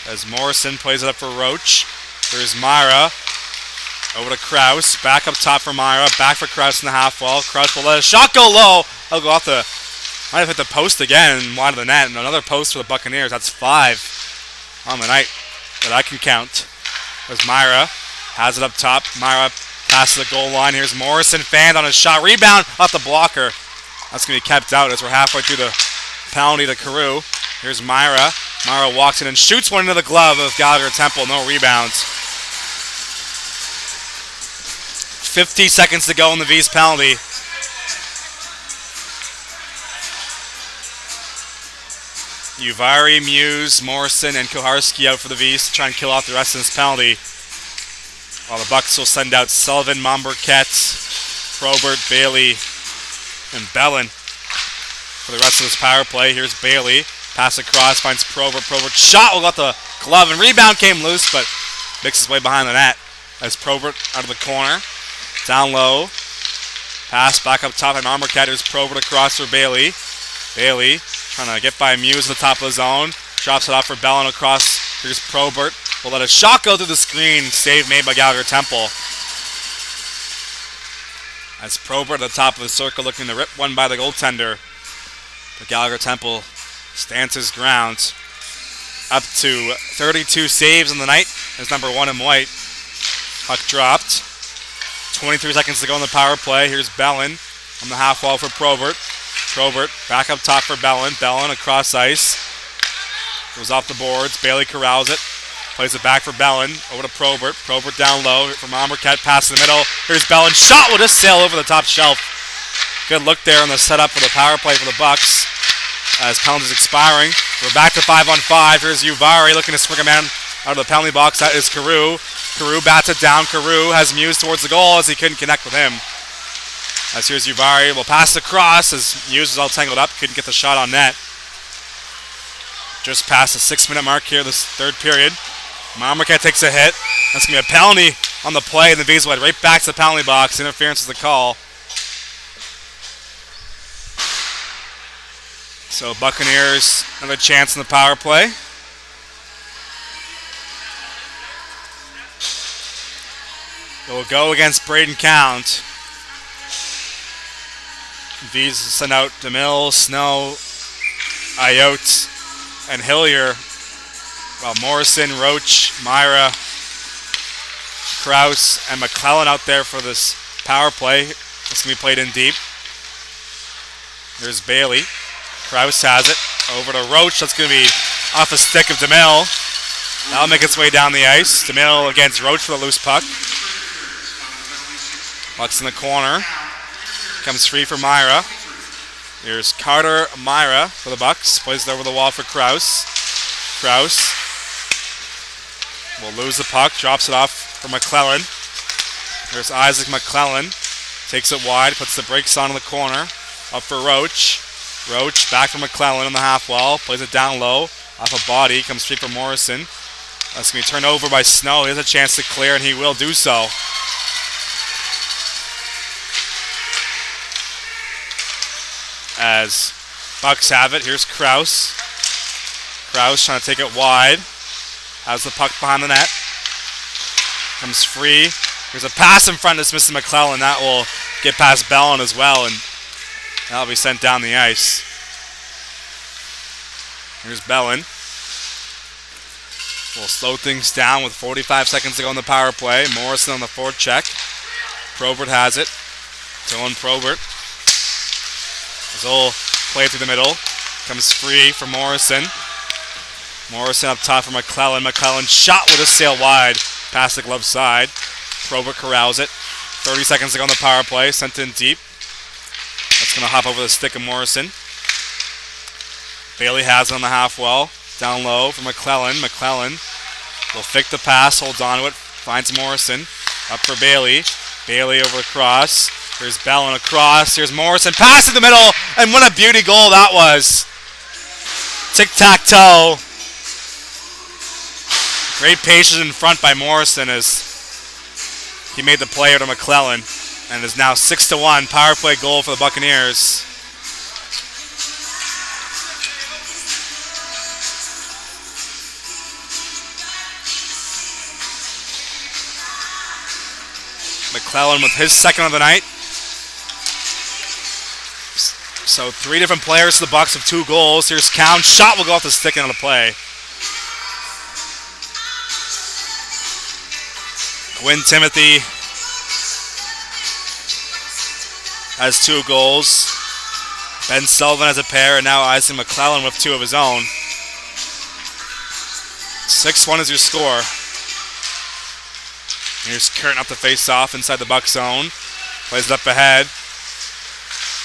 As Morrison plays it up for Roach. There's Myra. Over to Krause. Back up top for Myra. Back for Krause in the half wall. Krause will let a shot go low. He'll go off the... Might have hit the post again and wide of the net. And another post for the Buccaneers. That's 5 on the night that I can count. There's Myra. Has it up top. Myra passes the goal line. Here's Morrison. Fanned on his shot. Rebound off the blocker. That's going to be kept out as we're halfway through the penalty to Carew. Here's Myra. Myra walks in and shoots one into the glove of Gallagher Temple. No rebounds. 50 seconds to go in the V's penalty. Uvari, Muse, Morrison, and Koharski out for the V's to try and kill off the rest of this penalty. While the Bucks will send out Sullivan, Monberquette, Probert, Bailey, and Bellin for the rest of this power play. Here's Bailey. Pass across, finds Probert. Probert shot will got the glove, and rebound came loose, but makes his way behind the net. As Probert out of the corner. Down low. Pass back up top by Monberquette. Here's Probert across for Bailey. Bailey trying to get by Muse at the top of the zone. Drops it off for Bellin across. Here's Probert. Will let a shot go through the screen. Save made by Gallagher Temple. As Probert at the top of the circle looking to rip one by the goaltender. But Gallagher Temple stands his ground. Up to 32 saves in the night. As number 1 in white. Puck dropped. 23 seconds to go in the power play. Here's Bellin on the half wall for Probert. Probert back up top for Bellin. Bellin across ice. Goes off the boards. Bailey corrals it. Plays it back for Bellin. Over to Probert. Probert down low for Monberquette. Pass in the middle. Here's Bellin. Shot will just sail over the top shelf. Good look there on the setup for the power play for the Bucks. As penalties expiring. We're back to 5-on-5. Here's Uvari looking to swing a man Out of the penalty box, that is Carew. Carew bats it down. Carew has Muse towards the goal as he couldn't connect with him. As here's Uvari, will pass across as Muse was all tangled up, couldn't get the shot on net. Just past the 6-minute mark here, this third period. Marquette takes a hit. That's going to be a penalty on the play, and the V's will head right back to the penalty box. Interference is the call. So Buccaneers another chance in the power play. It will go against Braden Count. V's send out DeMille, Snow, Ayotte, and Hillier. While Morrison, Roach, Myra, Krause, and McClellan out there for this power play. It's going to be played in deep. There's Bailey. Krause has it. Over to Roach. That's going to be off a stick of DeMille. That'll make its way down the ice. DeMille against Roach for the loose puck. Puck's in the corner. Comes free for Myra. Here's Carter Myra for the Bucks. Plays it over the wall for Krause. Krause will lose the puck. Drops it off for McClellan. There's Isaac McClellan. Takes it wide. Puts the brakes on in the corner. Up for Roach. Roach back for McClellan on the half wall. Plays it down low. Off a body. Comes straight for Morrison. That's going to be turned over by Snow. He has a chance to clear, and he will do so. As Bucks have it, here's Krause. Krause trying to take it wide. Has the puck behind the net. Comes free. There's a pass in front that's missing McClellan. That will get past Bellin as well, and that'll be sent down the ice. Here's Bellin. We'll slow things down with 45 seconds to go in the power play. Morrison on the forecheck. Probert has it. Dylan Probert. Zoll play through the middle. Comes free for Morrison. Morrison up top for McClellan. McClellan shot with a sail wide past the glove side. Probert corrals it. 30 seconds to go on the power play. Sent in deep. That's going to hop over the stick of Morrison. Bailey has it on the half wall. Down low for McClellan. McClellan will fake the pass. Holds on to it. Finds Morrison. Up for Bailey. Bailey over the cross. Here's Bellin across. Here's Morrison. Pass in the middle. And what a beauty goal that was. Tic-tac-toe. Great patience in front by Morrison as he made the play to McClellan. And is now 6-1 power play goal for the Buccaneers. McClellan with his second of the night. So 3 different players to the Bucks with 2 goals. Here's Count. Shot will go off the stick into the play. Gwynn Timothy has 2 goals. Ben Sullivan has a pair, and now Isaac McClellan with 2 of his own. 6-1 is your score. Here's Curtin up the face-off inside the Bucks zone. Plays it up ahead.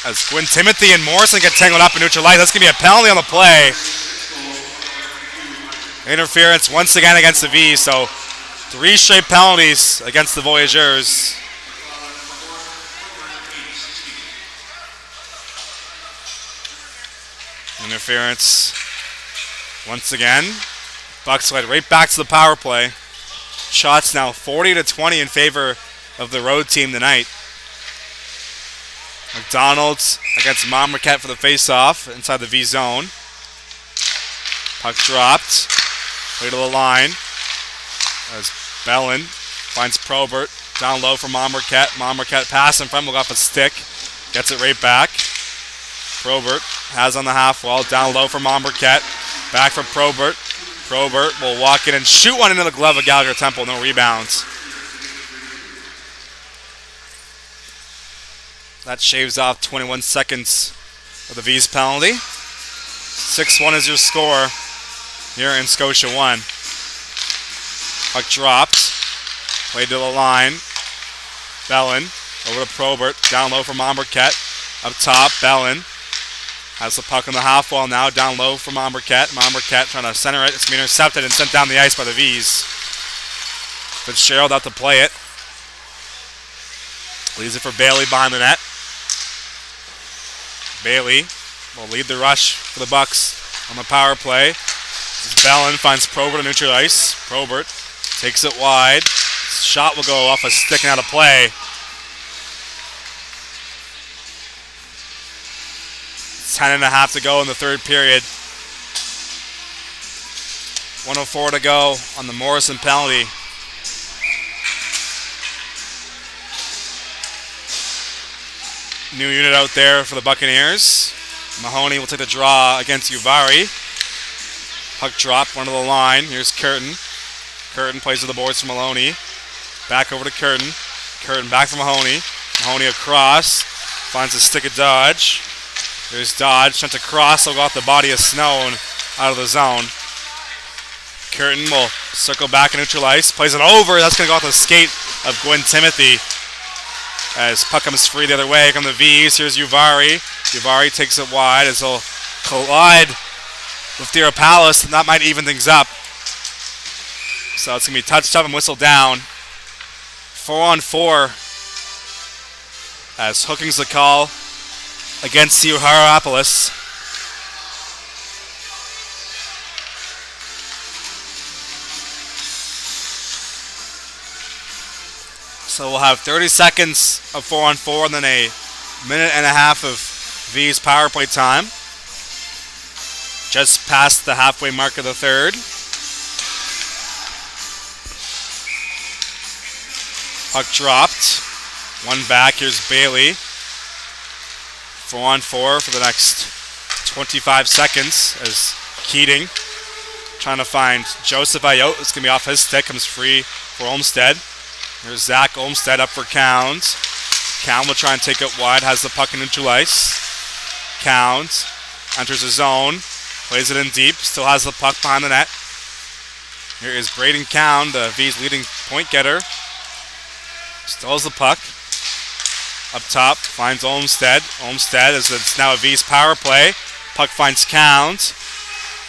As Gwynn Timothy and Morrison get tangled up in neutral ice. That's going to be a penalty on the play. Interference once again against the V's. So 3 straight penalties against the Voyageurs. Interference once again. Bucks led right back to the power play. Shots now 40-20 in favor of the road team tonight. McDonald's against Marquette for the face-off inside the V zone. Puck dropped. Way to the line. As Bellin finds Probert. Down low for Marquette. Marquette pass in front, will go off a stick. Gets it right back. Probert has on the half wall. Down low for Marquette. Back for Probert. Probert will walk in and shoot one into the glove of Gallagher Temple. No rebounds. That shaves off 21 seconds of the V's penalty. 6-1 is your score here in Scotia 1. Puck dropped. Played to the line. Bellin over to Probert. Down low for Marquette. Up top, Bellin. Has the puck on the half wall now, down low for Marquette. Marquette trying to center it. It's going to be intercepted and sent down the ice by the V's. Fitzgerald out to play it. Leaves it for Bailey behind the net. Bailey will lead the rush for the Bucks on the power play. Bellin finds Probert on neutral ice. Probert takes it wide. Shot will go off a stick and out of play. 10.5 to go in the third period. 1:04 to go on the Morrison penalty. New unit out there for the Buccaneers. Mahoney will take the draw against Uvari. Puck drop, one to the line. Here's Curtin. Curtin plays to the boards for Maloney. Back over to Curtin. Curtin back for Mahoney. Mahoney across. Finds a stick of Dodge. There's Dodge. Sent across. They'll go off the body of Snow and out of the zone. Curtin will circle back and neutral ice. Plays it over. That's going to go off the skate of Gwen Timothy. As puck comes free the other way. Here come the V's. Here's Uvari. Uvari takes it wide as they'll collide with Deer Palace, and that might even things up. So it's going to be touched up and whistled down. 4-on-4 as hooking's the call against Hierapolis. So we'll have 30 seconds of 4-on-4 and then a minute and a half of V's power play time. Just past the halfway mark of the third. Puck dropped. One back. Here's Bailey. 4-on-4 for the next 25 seconds as Keating trying to find Joseph Ayotte. It's going to be off his stick. Comes free for Olmsted. Here's Zach Olmsted up for Counds. Cound will try and take it wide. Has the puck in neutral ice. Counds enters the zone. Plays it in deep. Still has the puck behind the net. Here is Braden Cound, the V's leading point getter. Still has the puck. Up top, finds Olmsted. Olmsted is it's now a V's power play. Puck finds Cound.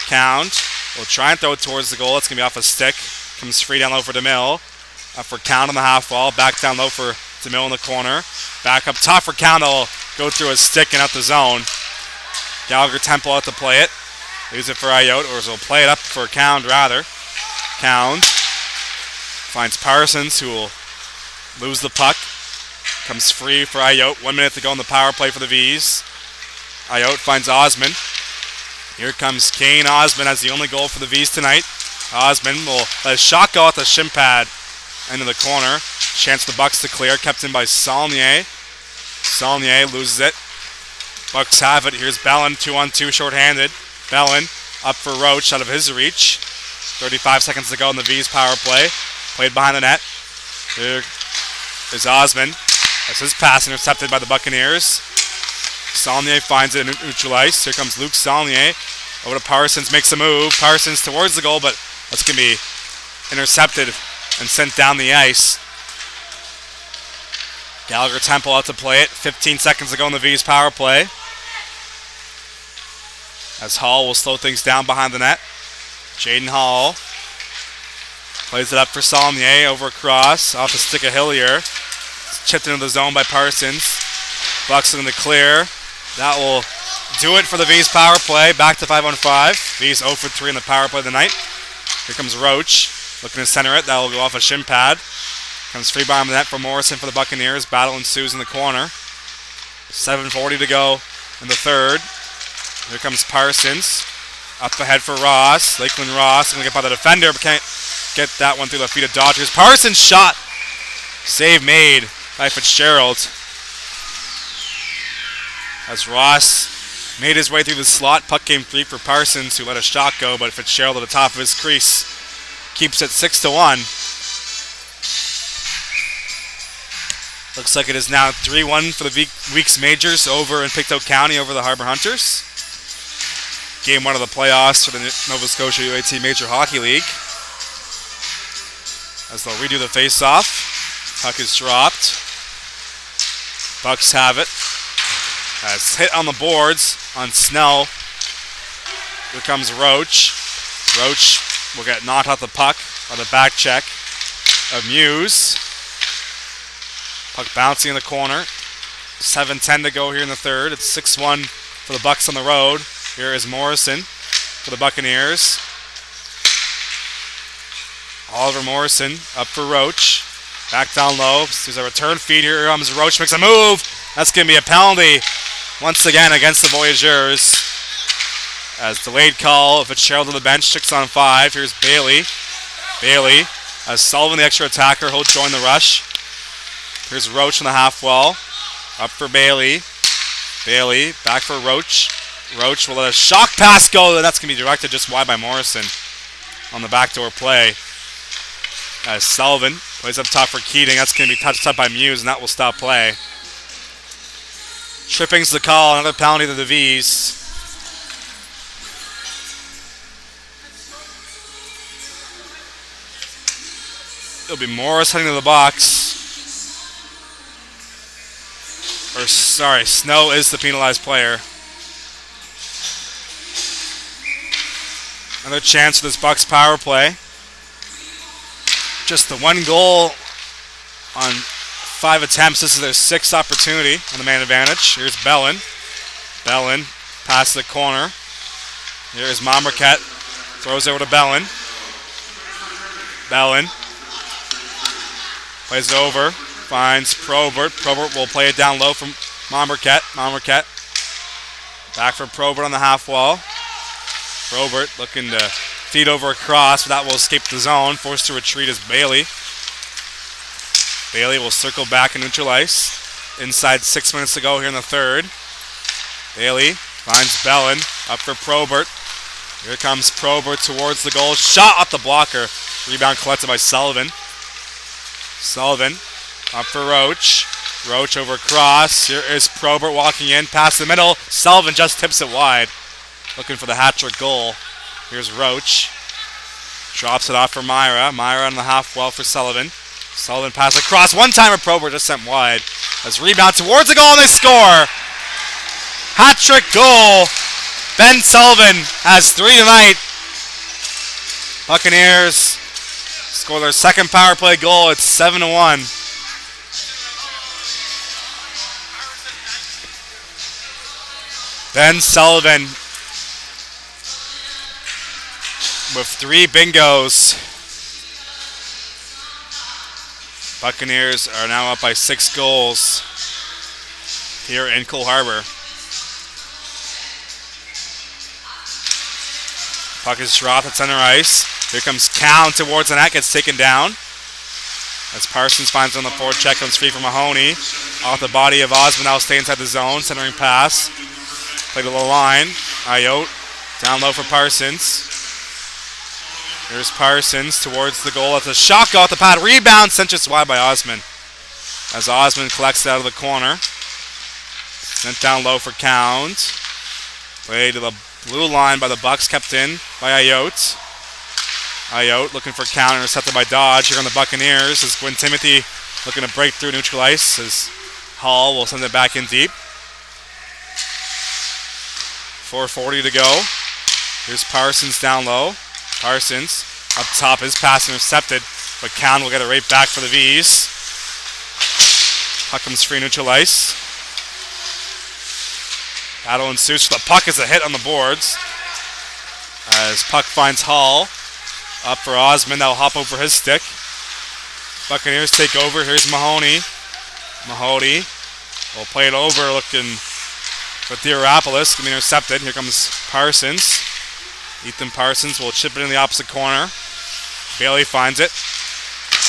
Cound will try and throw it towards the goal. It's going to be off a stick. Comes free down low for DeMille. Up for Cound on the half wall. Back down low for DeMille in the corner. Back up top for Cound. Will go through a stick and out the zone. Gallagher Temple out to play it. Leaves it for Ayotte, or he'll play it up for Cound rather. Cound finds Parsons, who will lose the puck. Comes free for Ayotte. 1 minute to go in the power play for the V's. Ayotte finds Osman. Here comes Kane Osman as the only goal for the V's tonight. Osman will let a shot go at the shin pad into the corner. Chance for the Bucks to clear. Kept in by Saulnier. Saulnier loses it. Bucks have it. Here's Bellin, 2-on-2, shorthanded. Bellin up for Roach out of his reach. 35 seconds to go in the V's power play. Played behind the net. Here is Osman. That's his pass intercepted by the Buccaneers. Saulnier finds it in neutral ice. Here comes Luke Saulnier. Over to Parsons, makes a move. Parsons towards the goal, but that's going to be intercepted and sent down the ice. Gallagher Temple out to play it. 15 seconds to go in the V's power play. As Hall will slow things down behind the net. Jaden Hall plays it up for Saulnier over across. Off the stick of Hillier. It's chipped into the zone by Parsons. Bucks in the clear. That will do it for the V's power play. Back to 5-on-5. V's 0 for 3 in the power play of the night. Here comes Roach. Looking to center it. That will go off a shin pad. Comes free behind the net for Morrison for the Buccaneers. Battle ensues in the corner. 7:40 to go in the third. Here comes Parsons. Up ahead for Ross. Lakeland Ross. Going to get by the defender, but can't get that one through the feet of Dodgers. Parsons shot. Save made by Fitzgerald. As Ross made his way through the slot. Puck came free for Parsons, who let a shot go, but Fitzgerald at the top of his crease keeps it 6-1. Looks like it is now 3-1 for the week's majors over in Pictou County over the Harbor Hunters. Game 1 of the playoffs for the Nova Scotia UAT Major Hockey League. As they'll redo the face-off. Puck is dropped. Bucks have it. As hit on the boards on Snell. Here comes Roach. Roach will get knocked off the puck on the back check of Muse. Puck bouncing in the corner. 7:10 to go here in the third. It's 6-1 for the Bucks on the road. Here is Morrison for the Buccaneers. Oliver Morrison up for Roach. Back down low. There's a return feed. Here comes Roach. Makes a move. That's going to be a penalty once again against the Voyageurs. As delayed call. Fitzgerald on the bench. 6-on-5. Here's Bailey. Bailey as Sullivan, the extra attacker. He'll join the rush. Here's Roach on the half wall. Up for Bailey. Bailey back for Roach. Roach will let a shock pass go. That's going to be directed just wide by Morrison on the backdoor play. As Sullivan plays up top for Keating. That's going to be touched up by Muse, and that will stop play. Tripping's the call. Another penalty to the V's. It'll be Morris heading to the box. Or, sorry, Snow is the penalized player. Another chance for this Bucks power play. Just the one goal on 5 attempts. This is their 6th opportunity on the man advantage. Here's Bellin. Bellin past the corner. Here's Marquette. Throws over to Bellin. Bellin plays it over. Finds Probert. Probert will play it down low from Marquette. Marquette back for Probert on the half wall. Probert looking to feed over a cross, but that will escape the zone. Forced to retreat is Bailey. Bailey will circle back and neutral ice. Inside 6 minutes to go here in the third. Bailey finds Bellin. Up for Probert. Here comes Probert towards the goal. Shot off the blocker. Rebound collected by Sullivan. Sullivan up for Roach. Roach over cross. Here is Probert walking in past the middle. Sullivan just tips it wide. Looking for the hat-trick goal. Here's Roach. Drops it off for Myra. Myra on the half wall for Sullivan. Sullivan passes across. One-timer Probert just sent wide. As rebound towards the goal and they score. Hat-trick goal. Ben Sullivan has 3 tonight. Buccaneers score their second power play goal. It's 7-1. Ben Sullivan with 3 bingos. Buccaneers are now up by 6 goals here in Cole Harbor. Puck is dropped at center ice. Here comes Count towards the net, gets taken down. As Parsons finds on the forward check, comes free from Mahoney. Off the body of Osmond, now stay inside the zone. Centering pass. Play to the line. Ayotte down low for Parsons. Here's Parsons towards the goal. It's a shot go off the pad. Rebound sent just wide by Osmond. As Osmond collects it out of the corner. Sent down low for Count. Play to the blue line by the Bucks, kept in by Ayotte. Ayotte looking for Count, intercepted by Dodge. Here on the Buccaneers is Gwyn Timothy looking to break through neutral ice as Hall will send it back in deep. 4:40 to go. Here's Parsons down low. Parsons up top. His pass intercepted, but Count will get it right back for the V's. Puck comes free neutral ice. Battle ensues for the puck as a hit on the boards. As puck finds Hall. Up for Osmond. That'll hop over his stick. Buccaneers take over. Here's Mahoney. Mahoney will play it over looking for Theoropoulos. Going to be intercepted. Here comes Parsons. Ethan Parsons will chip it in the opposite corner. Bailey finds it.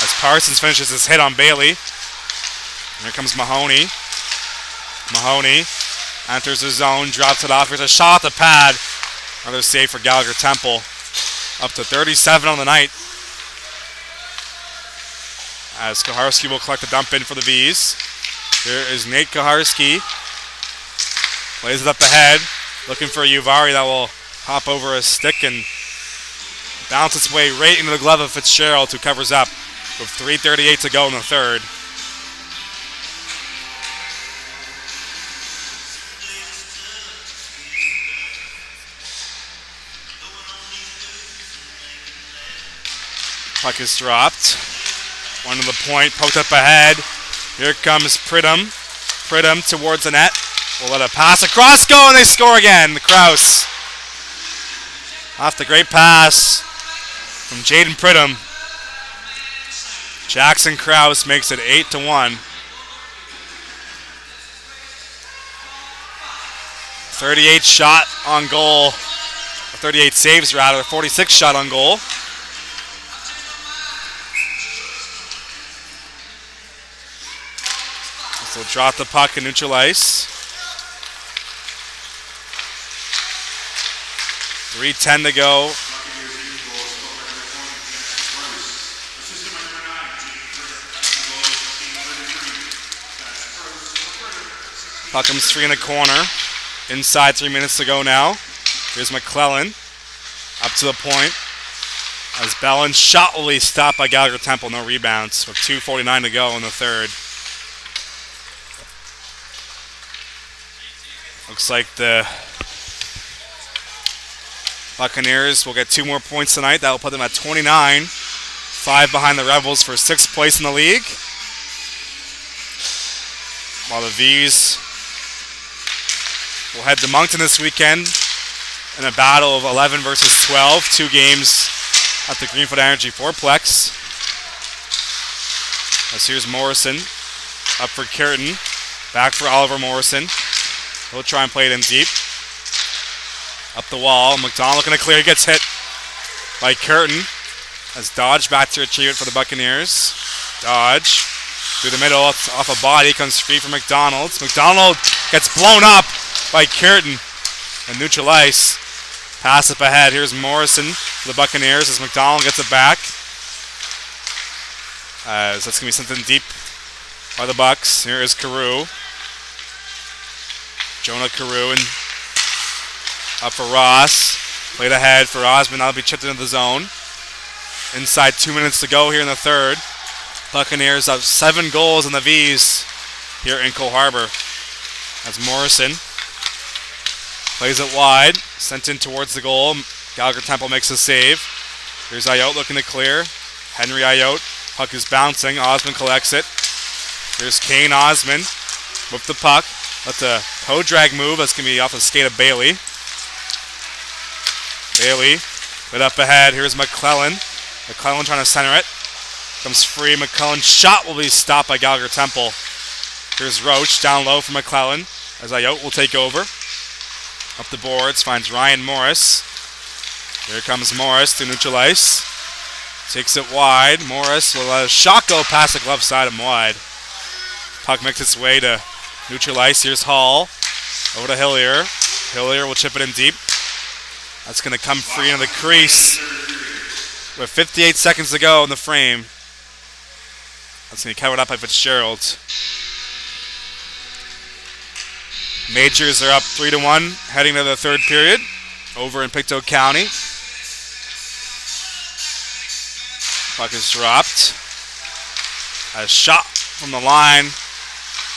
As Parsons finishes his hit on Bailey. And here comes Mahoney. Mahoney enters the zone, drops it off. Here's a shot at the pad. Another save for Gallagher Temple. Up to 37 on the night. As Koharski will collect the dump in for the V's. Here is Nate Koharski. Plays it up ahead. Looking for Uvari that will hop over a stick and bounce its way right into the glove of Fitzgerald, who covers up with 3:38 to go in the third. Puck is dropped. One to the point, poked up ahead. Here comes Pregame. Pregame towards the net. We'll let a pass across go, and they score again. The Kraus. Off the great pass from Jaden Pregame. Jackson Kraus makes it 8-1. 38 shot on goal. 38 saves rather. 46 shot on goal. So drop the puck and neutral ice. 3:10 to go. Puck comes free in the corner. Inside 3 minutes to go now. Here's McClellan. Up to the point. As Bellin's shot will be stopped by Gallagher Temple. No rebounds with 2:49 to go in the third. Looks like the Buccaneers will get 2 more points tonight. That will put them at 29. 5 behind the Rebels for 6th place in the league. While the V's will head to Moncton this weekend in a battle of 11 versus 12. 2 games at the Greenfoot Energy Fourplex. As here's Morrison up for Curtin. Back for Oliver Morrison. He'll try and play it in deep. Up the wall. McDonald looking to clear. He gets hit by Curtin. As Dodge back to retrieve it for the Buccaneers. Dodge through the middle. Off a body. Comes free for McDonald. McDonald gets blown up by Curtin and neutral ice. Pass up ahead. Here's Morrison for the Buccaneers as McDonald gets it back. As that's going to be something deep by the Bucks. Here is Carew. Jonah Carew and up for Ross. Played ahead for Osmond. That'll be chipped into the zone. Inside 2 minutes to go here in the third. Buccaneers up 7 goals in the V's here in Cole Harbour. That's Morrison. Plays it wide. Sent in towards the goal. Gallagher Temple makes a save. Here's Ayotte looking to clear. Henry Ayotte. Puck is bouncing. Osmond collects it. Here's Kane Osmond. With the puck. Let the toe drag move. That's going to be off the skate of Bailey. Bailey. Put up ahead. Here's McClellan. McClellan trying to center it. Comes free. McClellan's shot will be stopped by Gallagher Temple. Here's Roach down low for McClellan. As Ayotte will take over. Up the boards. Finds Ryan Morris. Here comes Morris to neutral ice. Takes it wide. Morris will let a shot go past the glove side and wide. Puck makes its way to neutral ice. Here's Hall. Over to Hillier. Hillier will chip it in deep. That's going to come free into the crease. With 58 seconds to go in the frame. That's going to be covered up by Fitzgerald. Majors are up 3-1, heading to the third period over in Pictou County. Puck is dropped. A shot from the line.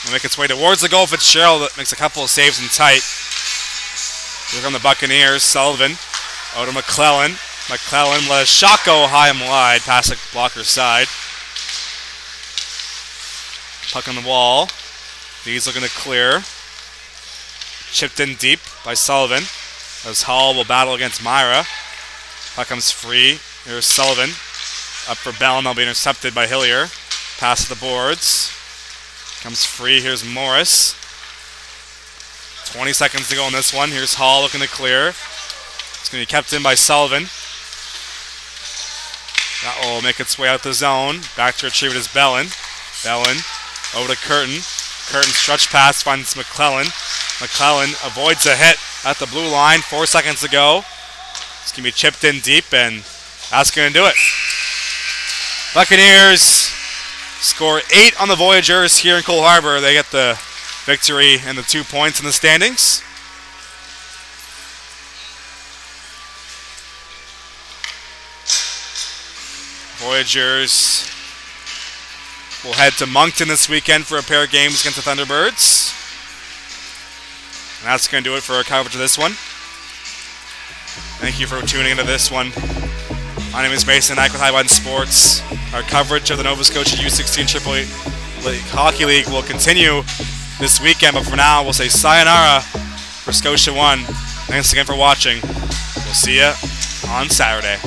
Will make its way towards the goal. Fitzgerald that makes a couple of saves in tight. Here come the Buccaneers. Sullivan out to McClellan. McClellan let a shot go high and wide past the blocker's side. Puck on the wall. He's looking to clear. Chipped in deep by Sullivan. As Hall will battle against Myra. Puck comes free. Here's Sullivan. Up for Bellin. They'll be intercepted by Hillier. Pass to the boards. Comes free. Here's Morris. 20 seconds to go on this one. Here's Hall looking to clear. It's going to be kept in by Sullivan. That will make its way out the zone. Back to retrieve it is Bellin. Bellin over to Curtin. Curtin stretch pass finds McClellan. McClellan avoids a hit at the blue line. 4 seconds to go. It's going to be chipped in deep, and that's going to do it. Buccaneers score 8 on the Voyageurs here in Cole Harbour. They get the victory and the 2 points in the standings. Voyageurs will head to Moncton this weekend for a pair of games against the Thunderbirds. And that's going to do it for our coverage of this one. Thank you for tuning into this one. My name is Mason Knight with High Button Sports. Our coverage of the Nova Scotia U16 AAA Hockey League will continue this weekend, but for now, we'll say sayonara for Scotia 1. Thanks again for watching. We'll see you on Saturday.